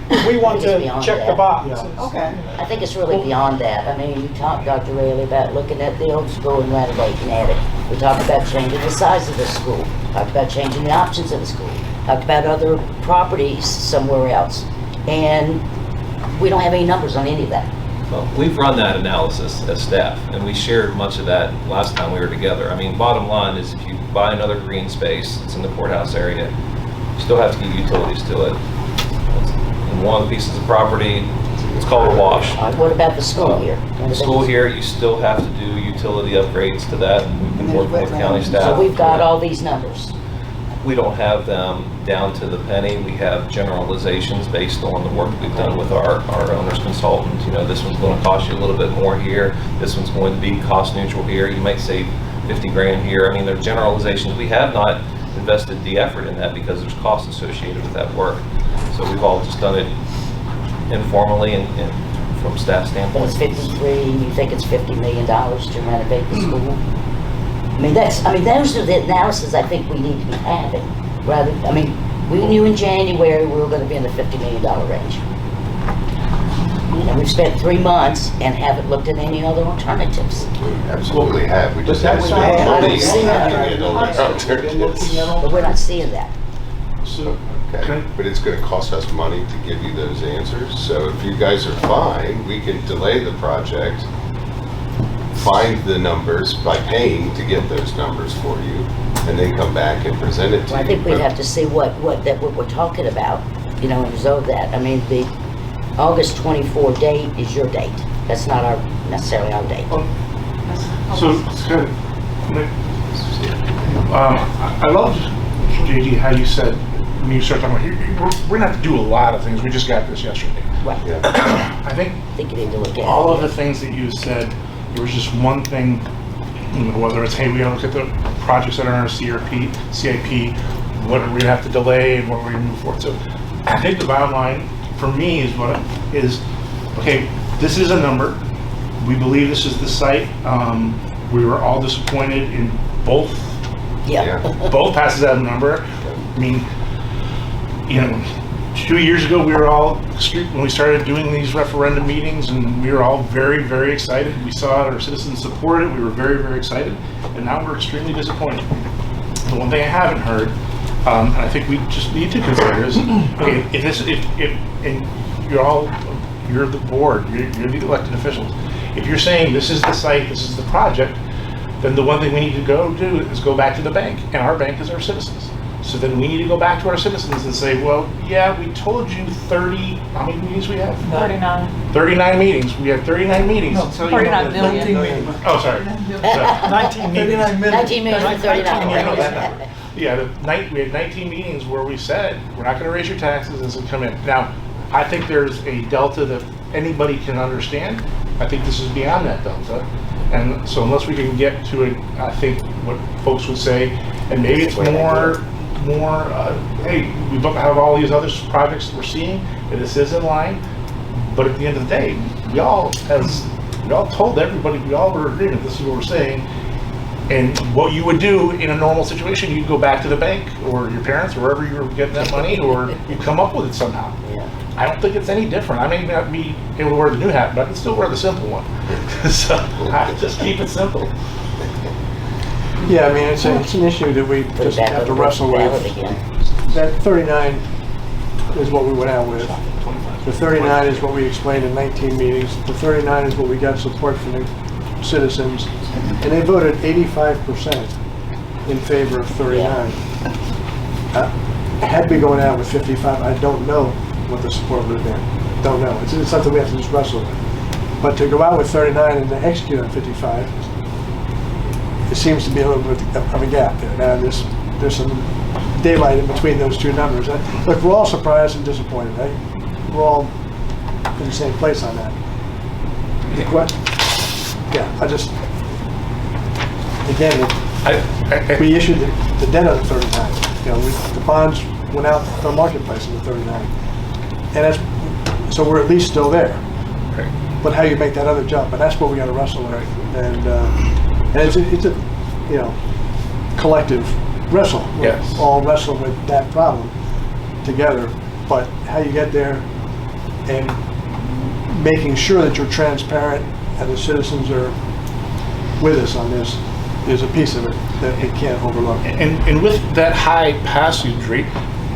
It's to beyond check the that. box. Yeah. It's, Okay. you know. I think it's really beyond that. I mean, you talked, Dr. Rayleigh, about looking at the old school and renovating at it. We talked about changing the size of the school, talked about changing the options of the school, talked about other properties somewhere else. And we don't have any numbers on any of that. Well, we've run that analysis as staff, and we shared much of that last time we were together. I mean, bottom line is if you buy another green space, it's in the courthouse area, you still have to give utilities to it. And one of the pieces of property, it's called a wash. What about the school here? The school here, you still have to do utility upgrades to that, and we've been working with county So staff. we've got all these numbers. We don't have them down to the penny. We have generalizations based on the work we've done with our owner's consultant. You know, this one's going to cost you a little bit more here. This one's going to be cost neutral here. You might save 50 grand here. I mean, they're generalizations. We have not invested the effort in that because there's costs associated with that work. So we've all just done it informally and from staff But it's standpoint. 53, and you think it's $50 million to renovate the school? I mean, those are the analysis I think we need to be having. Rather, I mean, we knew in January we were going to be in the $50 million range. And we've spent 3 months and haven't looked at any other alternatives. We absolutely have. We just But haven't that's spent not- money I don't see that. on any other alternatives. But we're not seeing that. So, Okay, but it's gonna cost us money to give you those answers, so if you guys are fine, we can delay the project, find the numbers by paying to get those numbers for you, and then come back and present it to you. Well, I think we'd have to see what we're talking about, you know, and resolve that. I mean, the August 24 date is your date. That's not necessarily our date. so it's good. I love, JD, how you said, when you start talking about, we're gonna have to do a lot of things. We just got this yesterday. Right. I think I think you need to look at all it. of the things that you said, there was just one thing, you know, whether it's, hey, we gotta look at the projects that are in our CIP, what are we gonna have to delay and what are we gonna move forward. So I think the bottom line for me is, okay, this is a number. We believe this is the site. We were all disappointed in both Yeah. both passes that number. I mean, you know, 2 years ago, we were all, when we started doing these referendum meetings, and we were all very, very excited. We saw our citizens support it. We were very, very excited. And now we're extremely disappointed. The one thing I haven't heard, and I think we just need to consider is, okay, and you're the board, you're the elected officials. If you're saying this is the site, this is the project, then the one thing we need to go do is go back to the bank, and our bank is our citizens. So then we need to go back to our citizens and say, well, yeah, we told you 30, how many meetings we have? 39. 39 meetings. We had 39 meetings. Until you know 39 that- million. Oh, sorry. 19 meetings. 19 million for 39. You know that number. Yeah, we had 19 meetings where we said, we're not gonna raise your taxes as it come in. Now, I think there's a delta that anybody can understand. I think this is beyond that delta. And so unless we can get to it, I think what folks would say, and maybe it's more, hey, we don't have all these other projects that we're seeing, and this is in line. But at the end of the day, we all told everybody, we all were agreeing, this is what we're saying. And what you would do in a normal situation, you'd go back to the bank or your parents, or wherever you were getting that money, or you come up with it somehow. Yeah. I don't think it's any different. I may not be able to wear the new hat, but I can still wear the simple one. So I just keep it simple. Yeah, I mean, it's an issue that we Put it just back have to on the wrestle ballot with. again. That 39 is what we went out with. The 39 is what we explained in 19 meetings. The 39 is what we got support from the citizens. And they voted 85% in favor of 39. Had we gone out with 55, I don't know what the support would have been. Don't know. It's something we have to just wrestle with. But to go out with 39 and to execute on 55, it seems to be a little bit of a gap there. Now, there's some daylight in between those two numbers. Look, we're all surprised and disappointed, right? We're all in the same place on that. What? Yeah, we issued the debt on the 39. You know, the bonds went out to the marketplace on the 39. And so we're at least still there. but how you make that other jump, and that's what we got to wrestle with. And it's a you know, collective wrestle. We Yes. all wrestle with that problem together, but how you get there and making sure that you're transparent and the citizens are with us on this is a piece of it that we can't overlook. And with that high passage rate,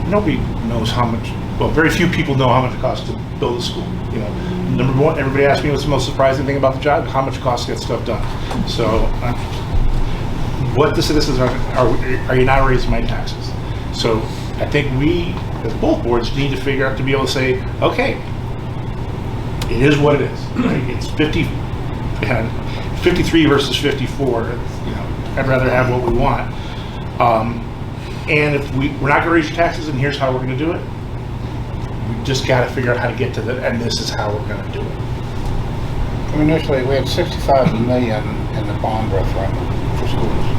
nobody knows how much, well, very few people know how much it costs to build a school. You know, number one, everybody asks me what's the most surprising thing about the job, how much it costs to get stuff done. So, what the citizens are you not raising my taxes? So, I think we, as both boards, need to figure out to be able to say, okay, it is what it is. Right? It's 53 versus 54. You know, I'd rather have what we want. And if we're not going to raise your taxes, and here's how we're going to do it, we just got to figure out how to get to the, and this is how we're going to do it. Initially, we had 65 million in the bond referendum for schools.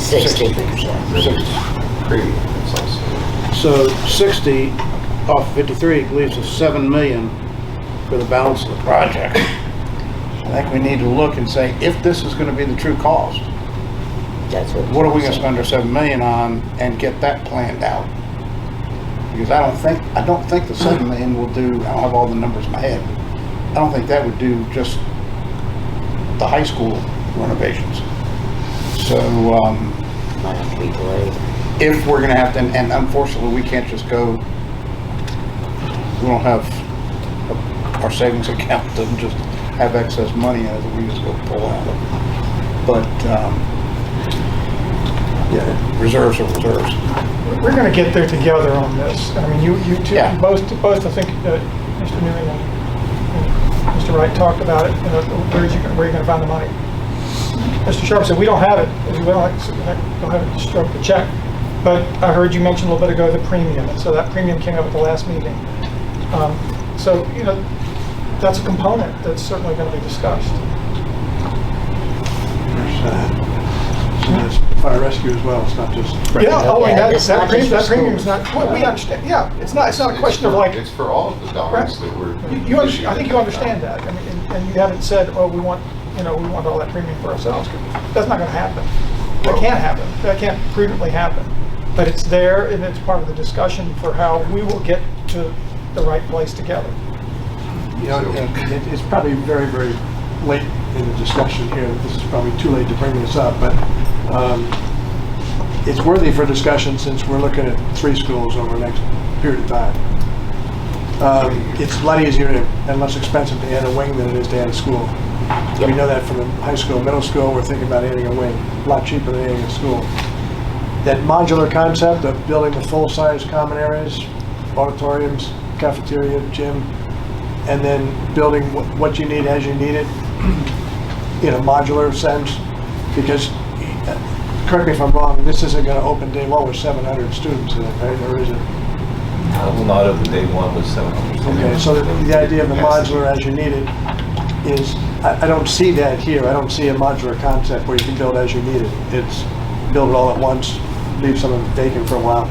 60%. Premium, it's also. So 60 off 53 leaves us 7 million for the balance of the project. I think we need to look and say, if this is going to be the true cost, That's what are we going to spend our 7 million on and get that planned out? Because I don't think the 7 million will do, I don't have all the numbers in my head, I don't think that would do just the high school renovations. So, Might have to be delayed. if we're gonna have to, and unfortunately, we can't just go, we don't have our savings account doesn't just have excess money in it that we just go pull out of. But, yeah, reserves are reserves. We're going to get there together on this. I mean, you two, Yeah. both, I think, Mr. Newman and Mr. Wright talked about it. Where are you going to find the money? Mr. Sharp said, we don't have it. We don't have it to stroke the check. But I heard you mention a little bit ago the premium, and so that premium came up at the last meeting. So, you know, that's a component that's certainly going to be discussed. There's fire rescue as well, it's not just. Yeah, oh, and Yeah, it's not just for that premium is schools. not, well, we understand, yeah, it's not a question of like, It's for all of the dollars that we're. I think you understand that. I mean, and you haven't said, oh, we want all that premium for ourselves. That's not going to happen. That can't happen. That can't prudently happen. But it's there, and it's part of the discussion for how we will get to the right place together. You know, it's probably very, very late in the discussion here. This is probably too late to bring this up, but it's worthy for discussion since we're looking at 3 schools over the next period of time. It's a lot easier and less expensive to add a wing than it is to add a school. We know that from the high school, middle school, we're thinking about adding a wing, a lot cheaper than adding a school. That modular concept of building the full-size common areas, auditoriums, cafeteria, gym, and then building what you need as you need it in a modular sense, because, correct me if I'm wrong, this isn't going to open day one with 700 students in it, right? Or is it? Will not open day one with 700 students. Okay, so the idea of the modular as you need it is, I don't see that here. I don't see a modular concept where you can build as you need it. It's build it all at once, leave some of it vacant for a while.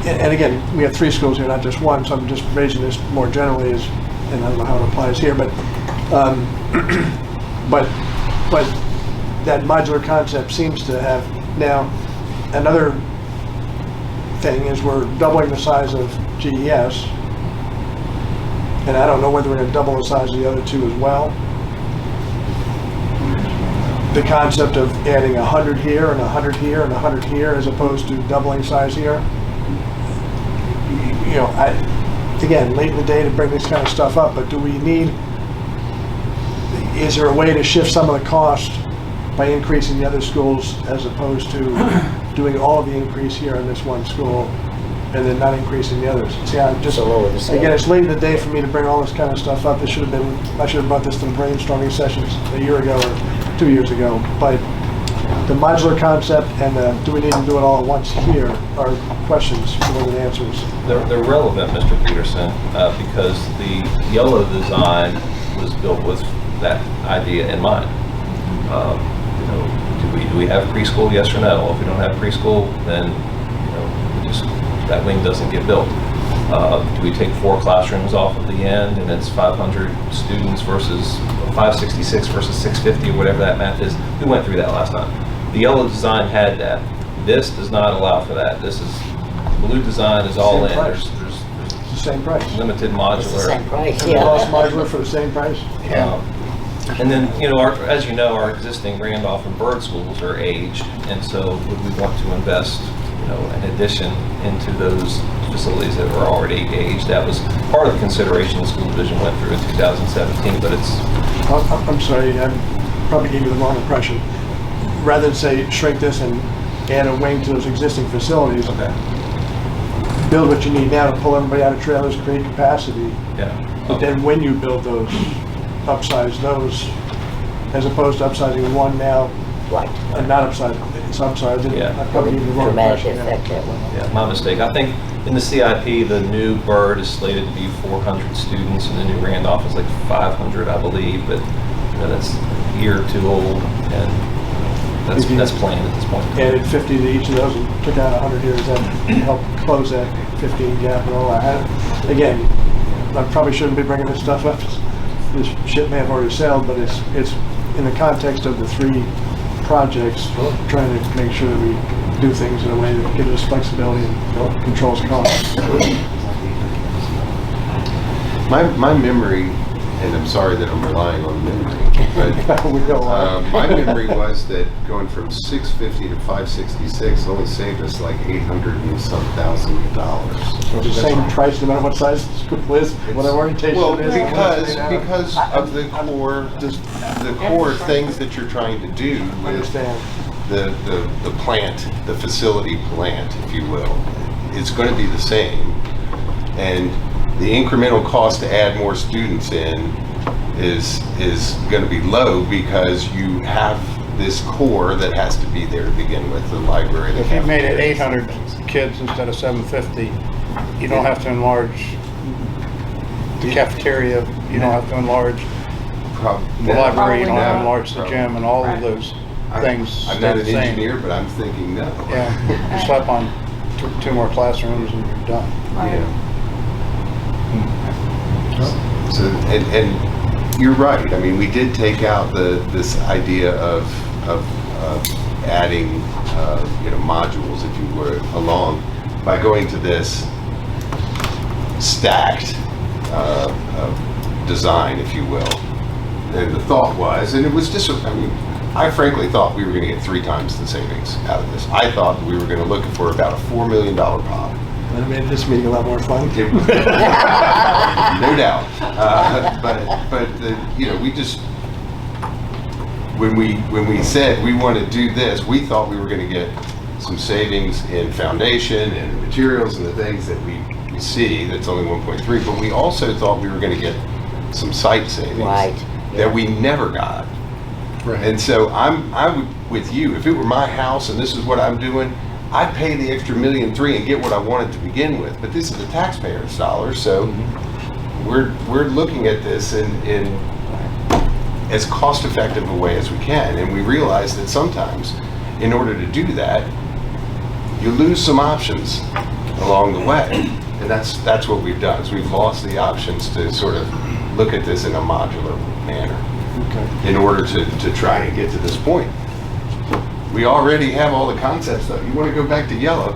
And again, we have 3 schools here, not just one, so I'm just raising this more generally as, and I don't know how it applies here, but but that modular concept seems to have now another thing is we're doubling the size of GES, and I don't know whether we're going to double the size of the other 2 as well. The concept of adding 100 here and 100 here and 100 here as opposed to doubling size here. You know, again, late in the day to bring this kind of stuff up, but do we need, is there a way to shift some of the cost by increasing the other schools as opposed to doing all of the increase here in this one school and then not increasing the others? See, I'm just, again, it's late in the day for me to bring all this kind of stuff up. I should have brought this to the brainstorming sessions a year ago or 2 years ago, but the modular concept and do we need to do it all at once here are questions more than answers. They're relevant, Mr. Peterson, because the yellow design was built with that idea in mind. You know, do we have preschool? Yes or no? Well, if we don't have preschool, then that wing doesn't get built. Do we take 4 classrooms off of the end and it's 500 students versus 566 versus 650 or whatever that math is? We went through that last time. The yellow design had that. This does not allow for that. This is, blue design is all in. Same price. There's It's the same price. limited It's the modular. same price, And the cost yeah. modular for the same price? And then, as you know, our existing Randolph and Byrd schools are aged, and so would we want to invest, in addition into those facilities that were already aged? That was part of the consideration the school division went through in 2017, but it's, I'm sorry, I probably gave you the wrong impression. Rather than say shrink this and add a wing to those existing facilities, okay, build what you need now to pull everybody out of trailers, create capacity. yeah. But then when you build those, upsize those, as opposed to upsizing one now Right. and not upsizing. So I'm sorry, Yeah. I probably gave you the wrong Dramatic impression. yeah. effect that one. Yeah, my mistake. I think in the CIP, the new Byrd is slated to be 400 students, and the new Randolph is like 500, I believe, but, that's a year or two old, and that's planned at this point. Added 50 to each of those and took out 100 years, that helped close that 15 gap and all that. Again, I probably shouldn't be bringing this stuff up. This ship may have already sailed, but it's in the context of the 3 projects, trying to make sure that we do things in a way that gives us flexibility and controls costs. My memory, and I'm sorry that I'm relying on memory, but We know my memory was that going from 650 to 566 only saved us like $800 and some thousand. It's the same price no matter what size the school is, what orientation Well, it is. because of the core things that you're trying to do I with understand. the plant, the facility plant, if you will, it's going to be the same. And the incremental cost to add more students in is going to be low because you have this core that has to be there to begin with, the library. the If you made it cafeteria. 800 kids instead of 750, you don't have to enlarge the cafeteria, you don't have to enlarge the library, you don't have to enlarge the gym and all of those things. I'm not stay an the same. engineer, but I'm thinking no. Yeah, you slap on 2 more classrooms and you're done. Yeah. So, and you're right. I mean, we did take out this idea of adding, modules, if you were, along by going to this stacked design, if you will. And the thought was, and it was just, I frankly thought we were going to get 3 times the savings out of this. I thought we were going to look for about a $4 million pop. That made this meeting a lot more fun. No doubt. We just, when we said we want to do this, we thought we were going to get some savings in foundation and materials and the things that we see, that's only 1.3, but we also thought we were going to get some site savings Right. that we never got. Right. And so I'm with you. If it were my house and this is what I'm doing, I'd pay the extra $1.3 million and get what I wanted to begin with. But this is the taxpayers' dollars, so we're looking at this in as cost-effective a way as we can. And we realize that sometimes, in order to do that, you lose some options along the way. And that's what we've done. Is we've lost the options to sort of look at this in a modular manner in order to try and get to this point. We already have all the concepts though. You want to go back to yellow,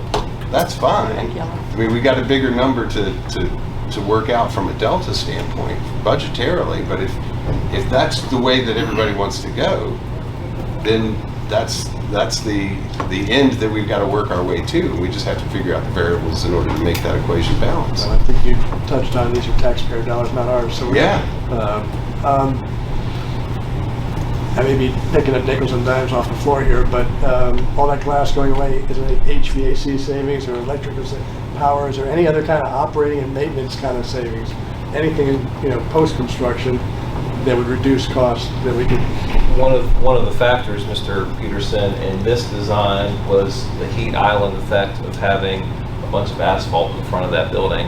that's fine. I mean, we got a bigger number to work out from a Delta standpoint budgetarily, but if that's the way that everybody wants to go, then that's the end that we've got to work our way to. We just have to figure out the variables in order to make that equation balance. I think you touched on these are taxpayer dollars, not ours. So Yeah. I may be picking up nickels and dimes off the floor here, but all that glass going away, is there any HVAC savings or electrical power? Is there any other kind of operating and maintenance kind of savings? Anything, post-construction that would reduce costs that we could? One of the factors, Mr. Peterson, in this design was the heat island effect of having a bunch of asphalt in front of that building.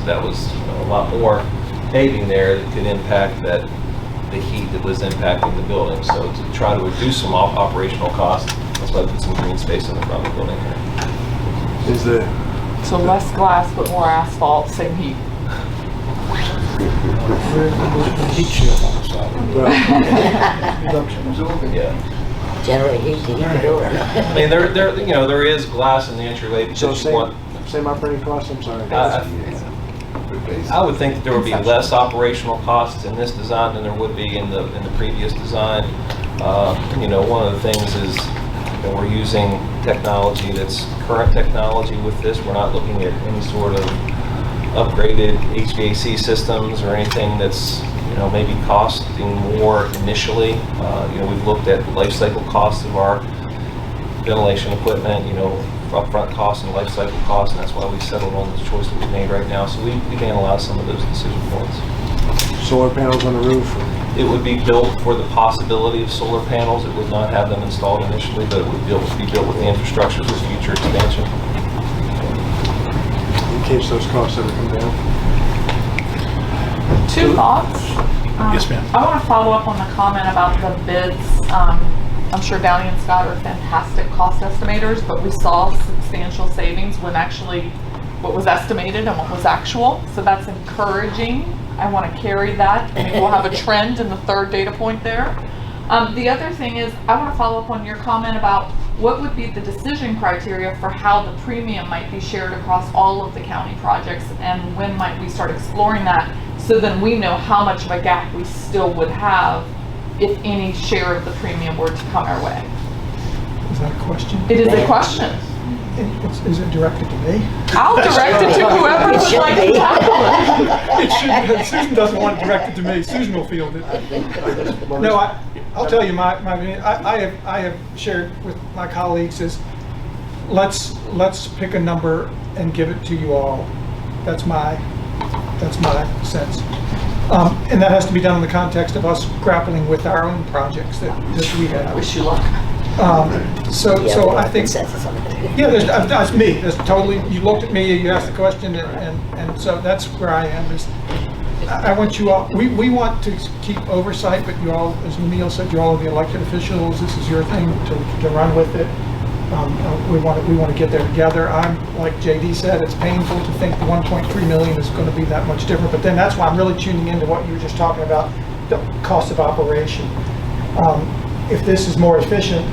That was a lot more paving there that could impact the heat that was impacting the building. So to try to reduce some operational costs, that's why I put some green space in the front of the building here. Is the So less glass, but more asphalt, same heat. Heat shield on the side. Generate heat to heat the door. I mean, there is glass in the entryway So because you want, same operating cost, I'm sorry. I would think that there would be less operational costs in this design than there would be in the previous design. One of the things is that we're using technology that's current technology with this. We're not looking at any sort of upgraded HVAC systems or anything that's, maybe costing more initially. We've looked at the life cycle costs of our ventilation equipment, upfront costs and life cycle costs, and that's why we settled on the choice that we made right now. So we've analyzed some of those decision points. Solar panels on the roof. It would be built for the possibility of solar panels. It would not have them installed initially, but it would be built with the infrastructure for future expansion. In case those costs ever come down. Two thoughts. Yes, ma'am. I want to follow up on the comment about the bids. I'm sure Downey and Scott are fantastic cost estimators, but we saw substantial savings when actually what was estimated and what was actual. So that's encouraging. I want to carry that, and we'll have a trend in the third data point there. The other thing is, I want to follow up on your comment about what would be the decision criteria for how the premium might be shared across all of the county projects, and when might we start exploring that, so then we know how much of a gap we still would have if any share of the premium were to come our way. Is that a question? It is a question. Is it directed to me? I'll direct it to whoever would like to tackle it. It should. Susan doesn't want it directed to me. Susan will field it. No, I'll tell you I have shared with my colleagues is let's pick a number and give it to you all. That's my sense. And that has to be done in the context of us grappling with our own projects that we have. I wish you luck. So I think, Consensus on it. yeah, that's me. That's totally, you looked at me, you asked the question, and so that's where I am. Is I want you all, we want to keep oversight, but you all, as Neil said, you all are the elected officials. This is your thing to run with it. We want to get there together. I'm, like JD said, it's painful to think the 1.3 million is going to be that much different, but then that's why I'm really tuning into what you were just talking about, the cost of operation. If this is more efficient,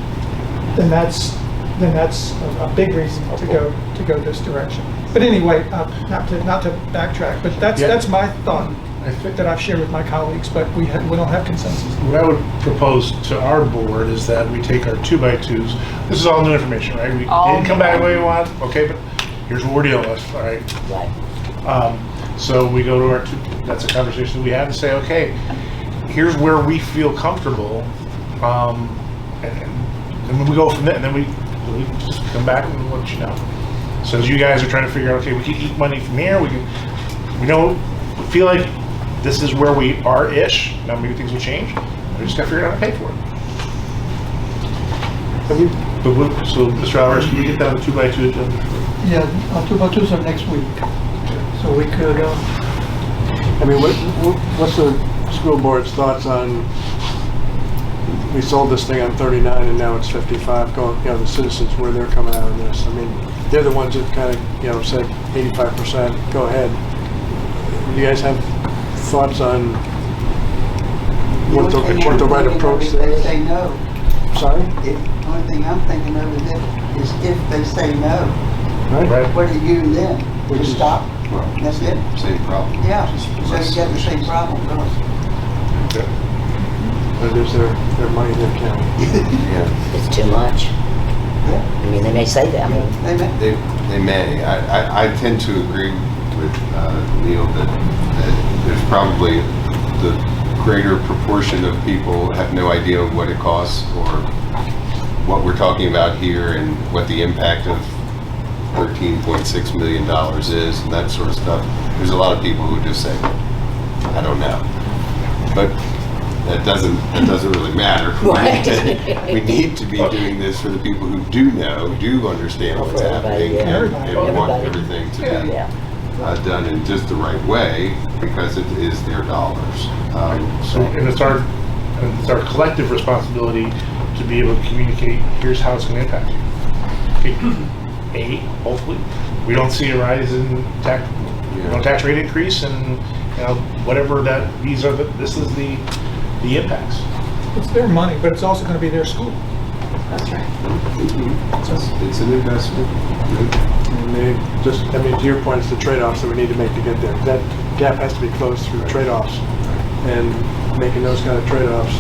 then that's a big reason to go this direction. But anyway, not to backtrack, but that's my thought that I've shared with my colleagues, but we don't have consensus. What I would propose to our board is that we take our 2x2s. This is all new information, right? We didn't come back the way we want, okay, but here's what we're dealing with, all right? Right. So we go to our that's a conversation we have and say, okay, here's where we feel comfortable, and then we go from there, and then we just come back and let you know. So as you guys are trying to figure out, okay, we can eat money from here, we feel like this is where we are-ish. Now maybe things will change. We just gotta figure out how to pay for it. So, Mr. Alvarez, can we get down to 2x2 agenda? Yeah, 2x2s are next week. So we could, I mean, what's the school board's thoughts on, we sold this thing on 39 and now it's 55, going, the citizens, where they're coming out of this? I mean, they're the ones that kind of, said 85%, go ahead. Do you guys have thoughts on what the right approach is? there If is? they say no. Sorry? The only thing I'm thinking of is if they say no. Right. What do you do then? Just stop? Well, That's it? Same problem. Yeah, so you got the same problem, really. But is their money in their county? Yeah. It's too much. Yeah. I mean, they may say that. I mean, They may. They may. I tend to agree with Neil that there's probably the greater proportion of people have no idea what it costs or what we're talking about here and what the impact of $13.6 million is and that sort of stuff. There's a lot of people who just say, I don't know. But that doesn't really matter. Right. We need to be doing this for the people who do know, do understand what's happening, and want everything to be done in just the right way because it is their dollars. And it's our collective responsibility to be able to communicate, here's how it's going to impact you. Okay. Hopefully, we don't see a rise in tax, tax rate increase, and whatever that this is the impacts. It's their money, but it's also gonna be their school. That's right. It's an investment. And to your point, it's the trade-offs that we need to make to get there. That gap has to be closed through trade-offs, and making those kind of trade-offs,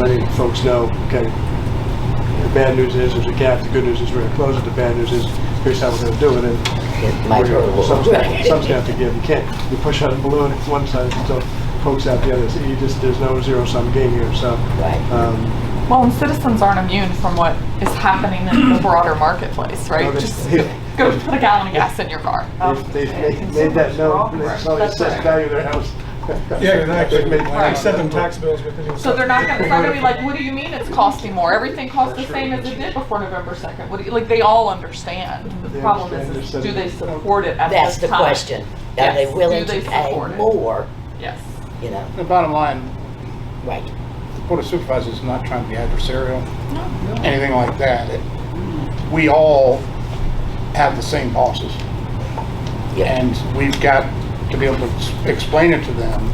letting folks know, okay, the bad news is there's a gap, the good news is we're going to close it, the bad news is here's how we're going to do it, and some's going to have to give. You push out a balloon at one side until folks out the other. There's no zero-sum game here, so. Well, and citizens aren't immune from what is happening in the broader marketplace, right? Just go put a gallon of gas in your car. They've made that known. It's not assessed value of their house. Yeah, exactly. Right. Send them tax bills with the new. So they're not gonna be like, what do you mean it's costing more? Everything costs the same as it did before November 2nd. They all understand. The problem is do they support it at That's this the time? question. Are they willing to pay more? Yes. The bottom line, Right. the Board of Supervisors is not trying to be adversarial, anything like that. We all have the same bosses. And we've got to be able to explain it to them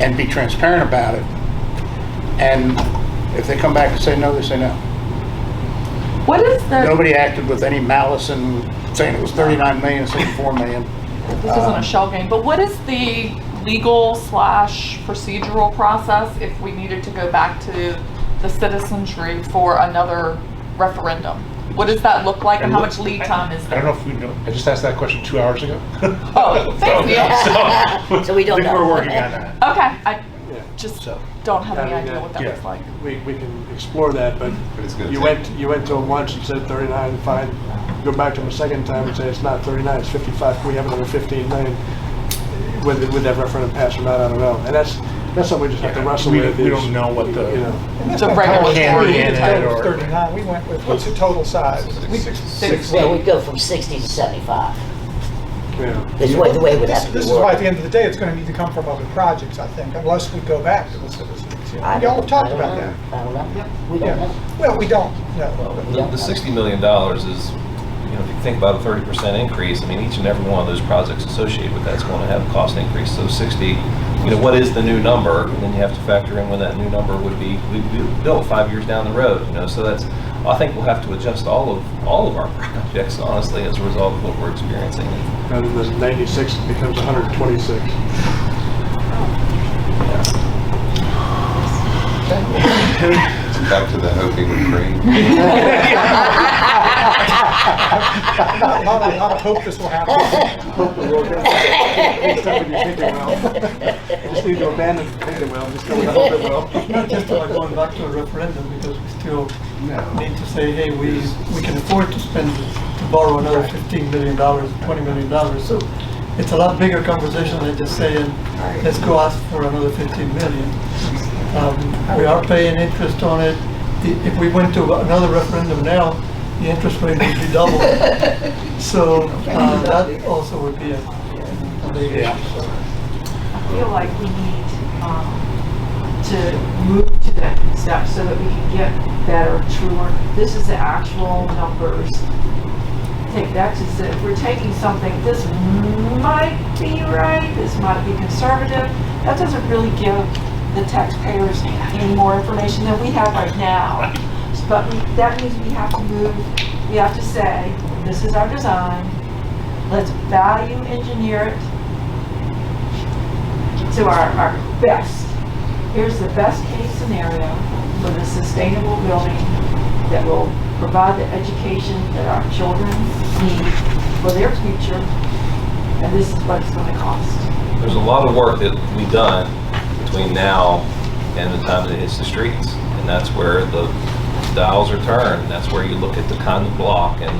and be transparent about it. And if they come back and say no, they say no. What is the... Nobody acted with any malice in saying it was 39 million, saying 4 million. This isn't a shell game, but what is the legal/procedural process if we needed to go back to the citizenry for another referendum? What does that look like, and how much lead time is I there? don't know if we know. I just asked that question 2 hours ago. Oh, thank you. So we don't know. We're working on that. Okay, I just don't have any I mean, idea what that looks like. We can explore that, but it's gonna you take- went to them once and said 39, fine. Go back to them a second time and say it's not 39, it's 55. We have another 15 million. Would that referendum pass or not? I don't know. And that's something we just have to wrestle with. We don't know what the That's The not regulatory how we in did it or- 39, we went with, what's the total size? Well, we'd go from 60 to 75. Yeah. That's the way it would have to be This is why at worded. the end of the day, it's gonna need to come from other projects, I think, unless we go back to the citizens. I Y'all have talked don't about know. that. I don't know. We don't Yeah. know. Well, we don't, no. The $60 million is, if you think about a 30% increase, I mean, each and every one of those projects associated with that's going to have a cost increase. So 60, what is the new number? And then you have to factor in when that new number would be built 5 years down the road. So that's, I think we'll have to adjust all of our projects, honestly, as a result of what we're experiencing. Rather than 96, it becomes 126. Back to the hoping and praying. A lot of hope this will happen. Just need to abandon thinking well, just go with hope it will. It's not just about going back to a referendum, because we still need to say, hey, we can afford to borrow another $15 million, $20 million. So it's a lot bigger conversation than just saying, let's go ask for another 15 million. We are paying interest on it. If we went to another referendum now, the interest rate would be double. So that also would be a big issue. I feel like we need to move to that step so that we can get better, truer. This is the actual numbers. Take that to say, if we're taking something, this might be right, this might be conservative, that doesn't really give the taxpayers any more information than we have right now. But that means we have to move, we have to say, this is our design, let's value engineer it to our best. Here's the best case scenario for the sustainable building that will provide the education that our children need for their future, and this is what it's going to cost. There's a lot of work that will be done between now and the time that it hits the streets, and that's where the dials are turned. That's where you look at the kind of block and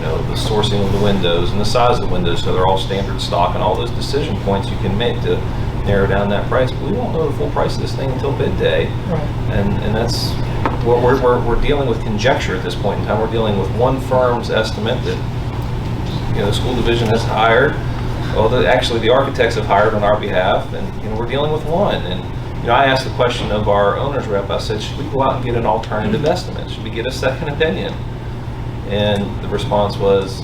the sourcing of the windows and the size of the windows, so they're all standard stock, and all those decision points you can make to narrow down that price. But we won't know the full price of this thing until bid day, and that's what we're dealing with conjecture at this point in time. We're dealing with one firm's estimate that the school division has hired. Well, actually the architects have hired on our behalf, and we're dealing with one. And I asked the question of our owner's rep. I said, should we go out and get an alternative estimate? Should we get a second opinion? And the response was,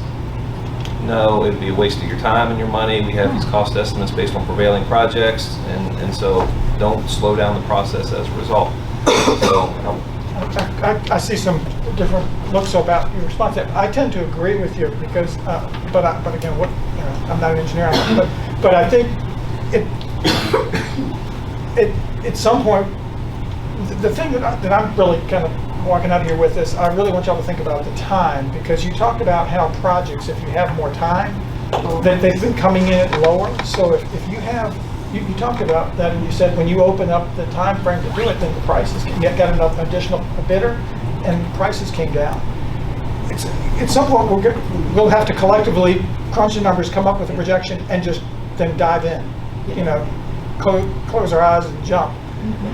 no, it'd be a waste of your time and your money. We have these cost estimates based on prevailing projects, and so don't slow down the process as a result. So, I see some different looks about your response. I tend to agree with you because, but again, I'm not an engineer, but I think at some point, the thing that I'm really kind of walking out of here with is, I really want y'all to think about the time, because you talked about how projects, if you have more time, that they've been coming in at lower. So if you have, you talked about that, and you said when you open up the time frame to do it, then the prices, you got enough additional bidder, and prices came down. At some point, we'll have to collectively crunch the numbers, come up with a projection, and just then dive in. You know, close our eyes and jump,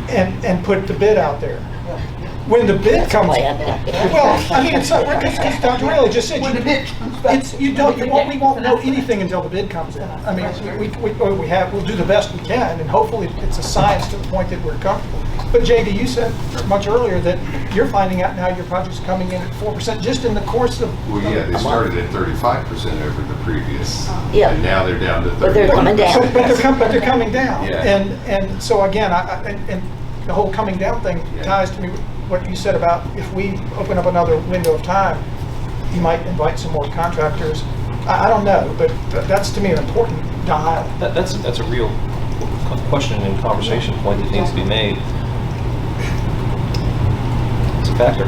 and put the bid out there. When the bid comes, well, I mean, it's Dr. Riley just said, we won't know anything until the bid comes in. I mean, we'll do the best we can, and hopefully it's a science to the point that we're comfortable. But JD, you said much earlier that you're finding out now your project's coming in at 4% just in the course of. Well, yeah, they started at 35% over the previous, Yeah. and now they're down to 30%. But they're coming down. But they're coming down. Yeah. And so again, and the whole coming down thing ties to me with what you said about if we open up another window of time, you might invite some more contractors. I don't know, but that's to me an important dial. that's a real question and conversation point that needs to be made. It's a factor.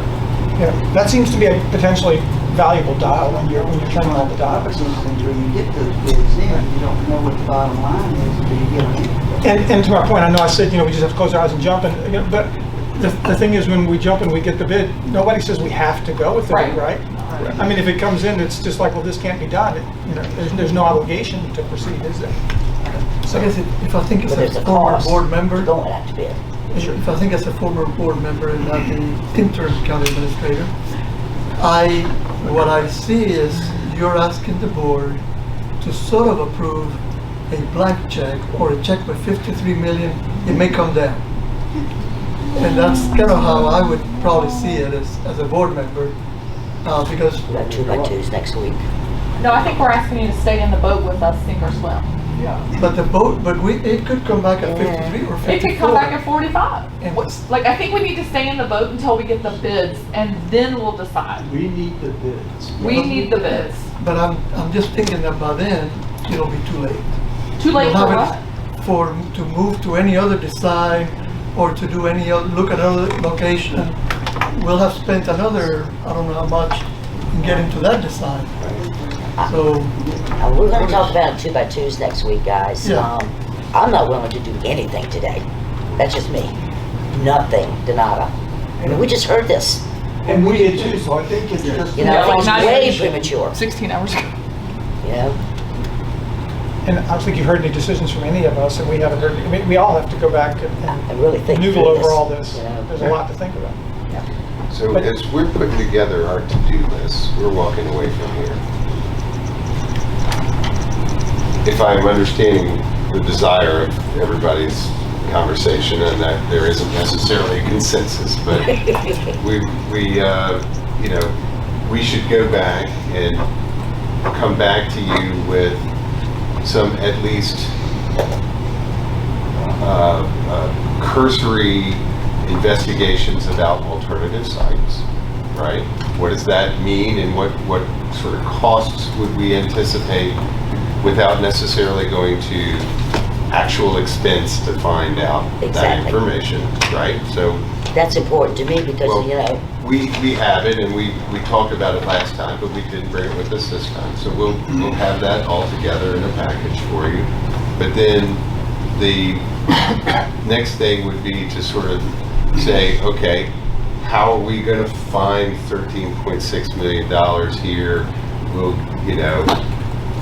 Yeah, that seems to be a potentially valuable dial when you're turning all the dials. Until you get those bids in, you don't know what the bottom line is until you get them in. And to my point, I know I said, we just have to close our eyes and jump, but the thing is, when we jump and we get the bid, nobody says we have to go with it, right? I mean, if it comes in, it's just like, well, this can't be done. There's no obligation to proceed, is there? So I guess if I think But as there's a a former cost. board member, Going out to bid. if I think as a former board member and not the interim county administrator, what I see is you're asking the board to sort of approve a blank check or a check with 53 million. It may come down. And that's kind of how I would probably see it as a board member, because. We got 2x2s next week. No, I think we're asking you to stay in the boat with us, sink or swim. But the boat, it could come back at 53 or 54. It could come back at 45. And- Like, I think we need to stay in the boat until we get the bids, and then we'll decide. We need the bids. We need the bids. But I'm just thinking that by then, it'll be too late. Too late We'll for have what? it to move to any other design or to do any other, look at another location. We'll have spent another, I don't know how much, in getting to that design. So, We're gonna talk about 2x2s next week, guys. Yeah. I'm not willing to do anything today. That's just me. Nothing, de nada. I mean, we just heard this. And we did too, so I think it's just. You know, Yeah, like it's not way even- premature, 16 hours ago. you know? And I don't think you've heard any decisions from any of us, and we haven't heard, I mean, we all have to go back I and really think noodle through over this, all this. you know? There's a lot to think about. So But- as we're putting together our to-do list, we're walking away from here. If I'm understanding the desire of everybody's conversation, and that there isn't necessarily a consensus, but we should go back and come back to you with some at least cursory investigations about alternative sites, right? What does that mean, and what sort of costs would we anticipate without necessarily going to actual expense to find out that Exactly. information, right? So That's important to me because, Well, you know, we have it, and we talked about it last time, but we didn't bring it with us this time. So we'll have that all together in a package for you. But then the next thing would be to sort of say, okay, how are we going to find $13.6 million here? We'll,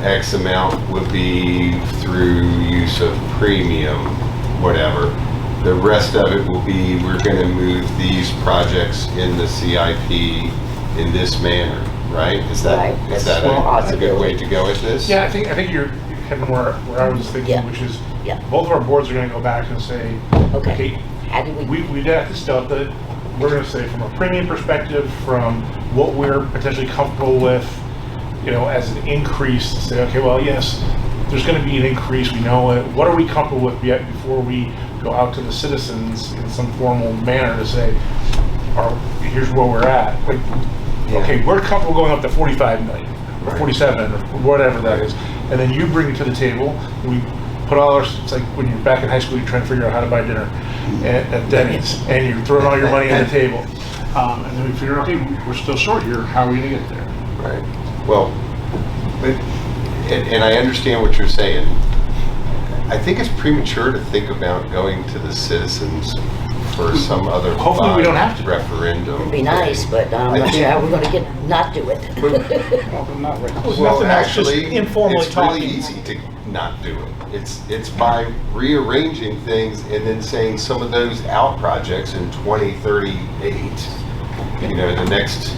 X amount would be through use of premium, whatever. The rest of it will be, we're going to move these projects in the CIP in this manner, right? Is that Right. is that That's a good way to go with this? Yeah, I think you're heading where I was thinking, Yeah. which is Yeah. both of our boards are going to go back and say, okay. okay, How do we, we did have this stuff, but we're gonna say from a premium perspective, from what we're potentially comfortable with, you know, as an increase, to say, okay, well, yes, there's gonna be an increase, we know it. What are we comfortable with yet before we go out to the citizens in some formal manner to say, here's where we're at. Like, okay, we're comfortable going up to 45 million, or 47, or whatever that is. And then you bring it to the table, we put all our, it's like when you're back in high school, you're trying to figure out how to buy dinner at Denny's, and you're throwing all your money on the table. And then we figure, okay, we're still short here, how are we gonna get there? Right. Well, and I understand what you're saying. I think it's premature to think about going to the citizens for some other Hopefully we don't have to. referendum. It'd be nice, but I'm not sure how we're gonna not do it. Not really. Well, Nothing else, just actually, informally it's really talking. easy to not do it. It's by rearranging things and then saying some of those out projects in 2038, you know, the next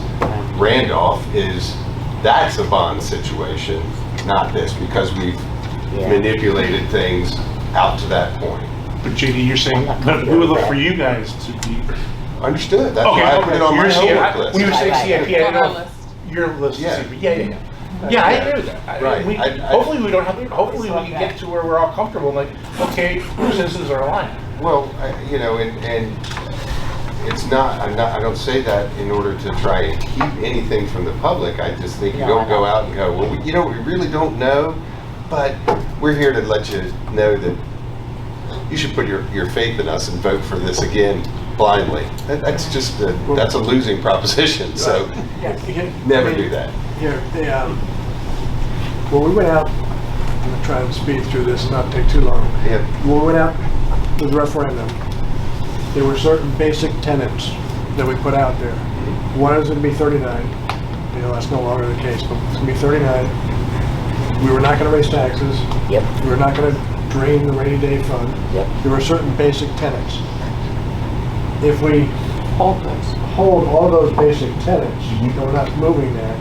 Randolph that's a bond situation, not this, because we've manipulated things out to that point. But JD, you're saying, but we would look for you guys to be. Understood. That's why I put it on my homework list. When you were saying CIP, I didn't On our know list. your list. Yeah. Yeah. Yeah, I agree with that. Right. Hopefully we don't have, hopefully we can get to where we're all comfortable, like, okay, citizens are aligned. Well, you know, and it's not, I don't say that in order to try and keep anything from the public. I just think you don't go out and go, well, you know, we really don't know, but we're here to let you know that you should put your faith in us and vote for this again blindly. That's just, that's a losing proposition, so never do that. Here, when we went out, I'm gonna try and speed through this and not take too long. Yeah. When we went out with the referendum, there were certain basic tenets that we put out there. One is gonna be 39. You know, that's no longer the case, but it's gonna be 39. We were not gonna raise taxes. Yep. We were not gonna drain the rainy day fund. Yep. There were certain basic tenets. If we hold all of those basic tenets, and we're not moving that,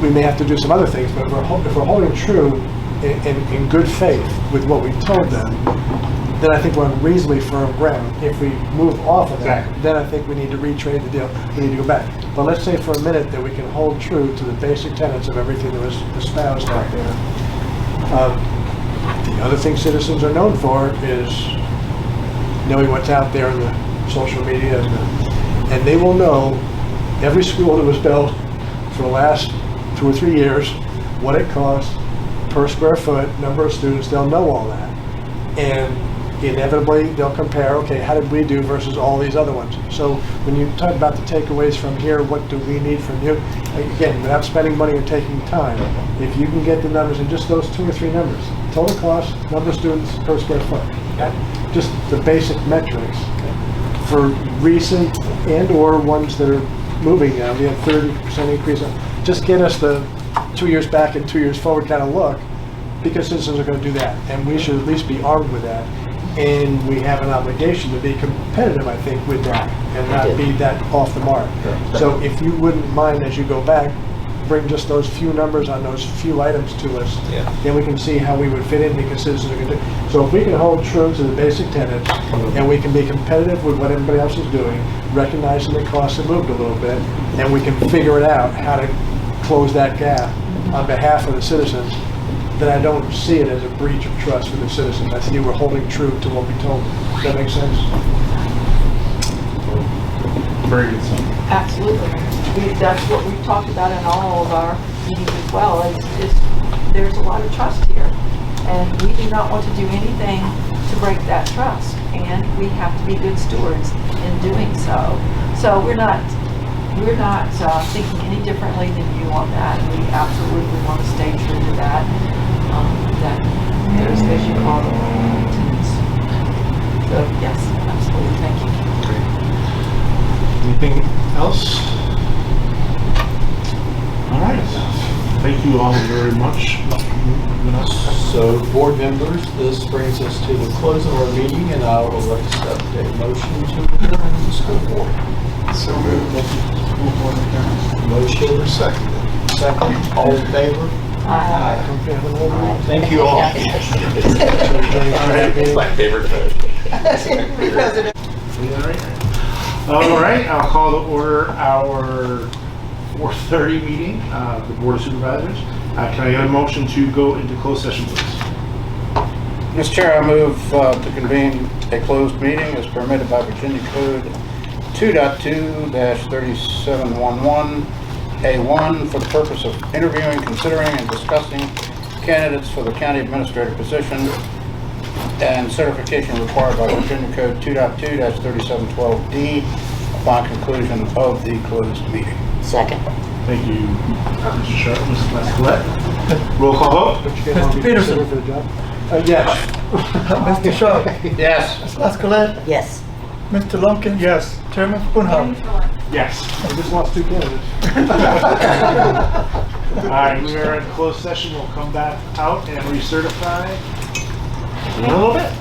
we may have to do some other things, but if we're holding true in good faith with what we told them, then I think we're on reasonably firm ground. If we move off of that, then I think we need to retrade the deal. We need to go back. But let's say for a minute that we can hold true to the basic tenets of everything that was espoused out there. The other thing citizens are known for is knowing what's out there in the social media, and they will know every school that was built for the last 2 or 3 years, what it costs per square foot, number of students. They'll know all that, and inevitably they'll compare, okay, how did we do versus all these other ones? So when you talk about the takeaways from here, what do we need from you? Again, without spending money or taking time, if you can get the numbers in just those 2 or 3 numbers, total cost, number of students per square foot, just the basic metrics for recent and or ones that are moving now. We have 30% increase. Just get us the 2 years back and 2 years forward kind of look, because citizens are going to do that, and we should at least be armed with that. And we have an obligation to be competitive, I think, with that, and not be that off the mark. So if you wouldn't mind, as you go back, bring just those few numbers on those few items to us, then we can see how we would fit in, because citizens are going to do. So if we can hold true to the basic tenets, and we can be competitive with what everybody else is doing, recognizing the costs have moved a little bit, and we can figure it out how to close that gap on behalf of the citizens, then I don't see it as a breach of trust for the citizens. I see we're holding true to what we told them. Does that make sense? Very good. Absolutely. That's what we've talked about in all of our meetings as well, is there's a lot of trust here. And we do not want to do anything to break that trust. And we have to be good stewards in doing so. So we're not thinking any differently than you on that. We absolutely want to stay true to that. That there's, as you call them, tenets. So yes, absolutely. Thank you. Anything else? All right. Thank you all very much. So, board members, this brings us to the close of our meeting, and I will accept a motion to adjourn the school board. So moved. Motion Seconded. second. All in favor? Aye. Thank you all. It's my favorite vote. We all right? All right, I'll call to order our 4:30 meeting of the Board of Supervisors. Can I get a motion to go into closed session, please? Mr. Chair, I move to convene a closed meeting as permitted by Virginia Code 2.2-3711A1 for the purpose of interviewing, considering, and discussing candidates for the county administrator position and certification required by Virginia Code 2.2-3712D upon conclusion of the closed meeting. Second. Thank you, Mr. Sharp, Mrs. Mascolette. Roll call vote. Mr. Peterson. For the job? Yes. Mr. Sharp, Yes. Ms. Mascolette, Yes. Mr. Lumpkin. Yes. Chairman Spoonhouse. Yes. We just lost 2 candidates. All right, we are in closed session. We'll come back out and recertify in a little bit.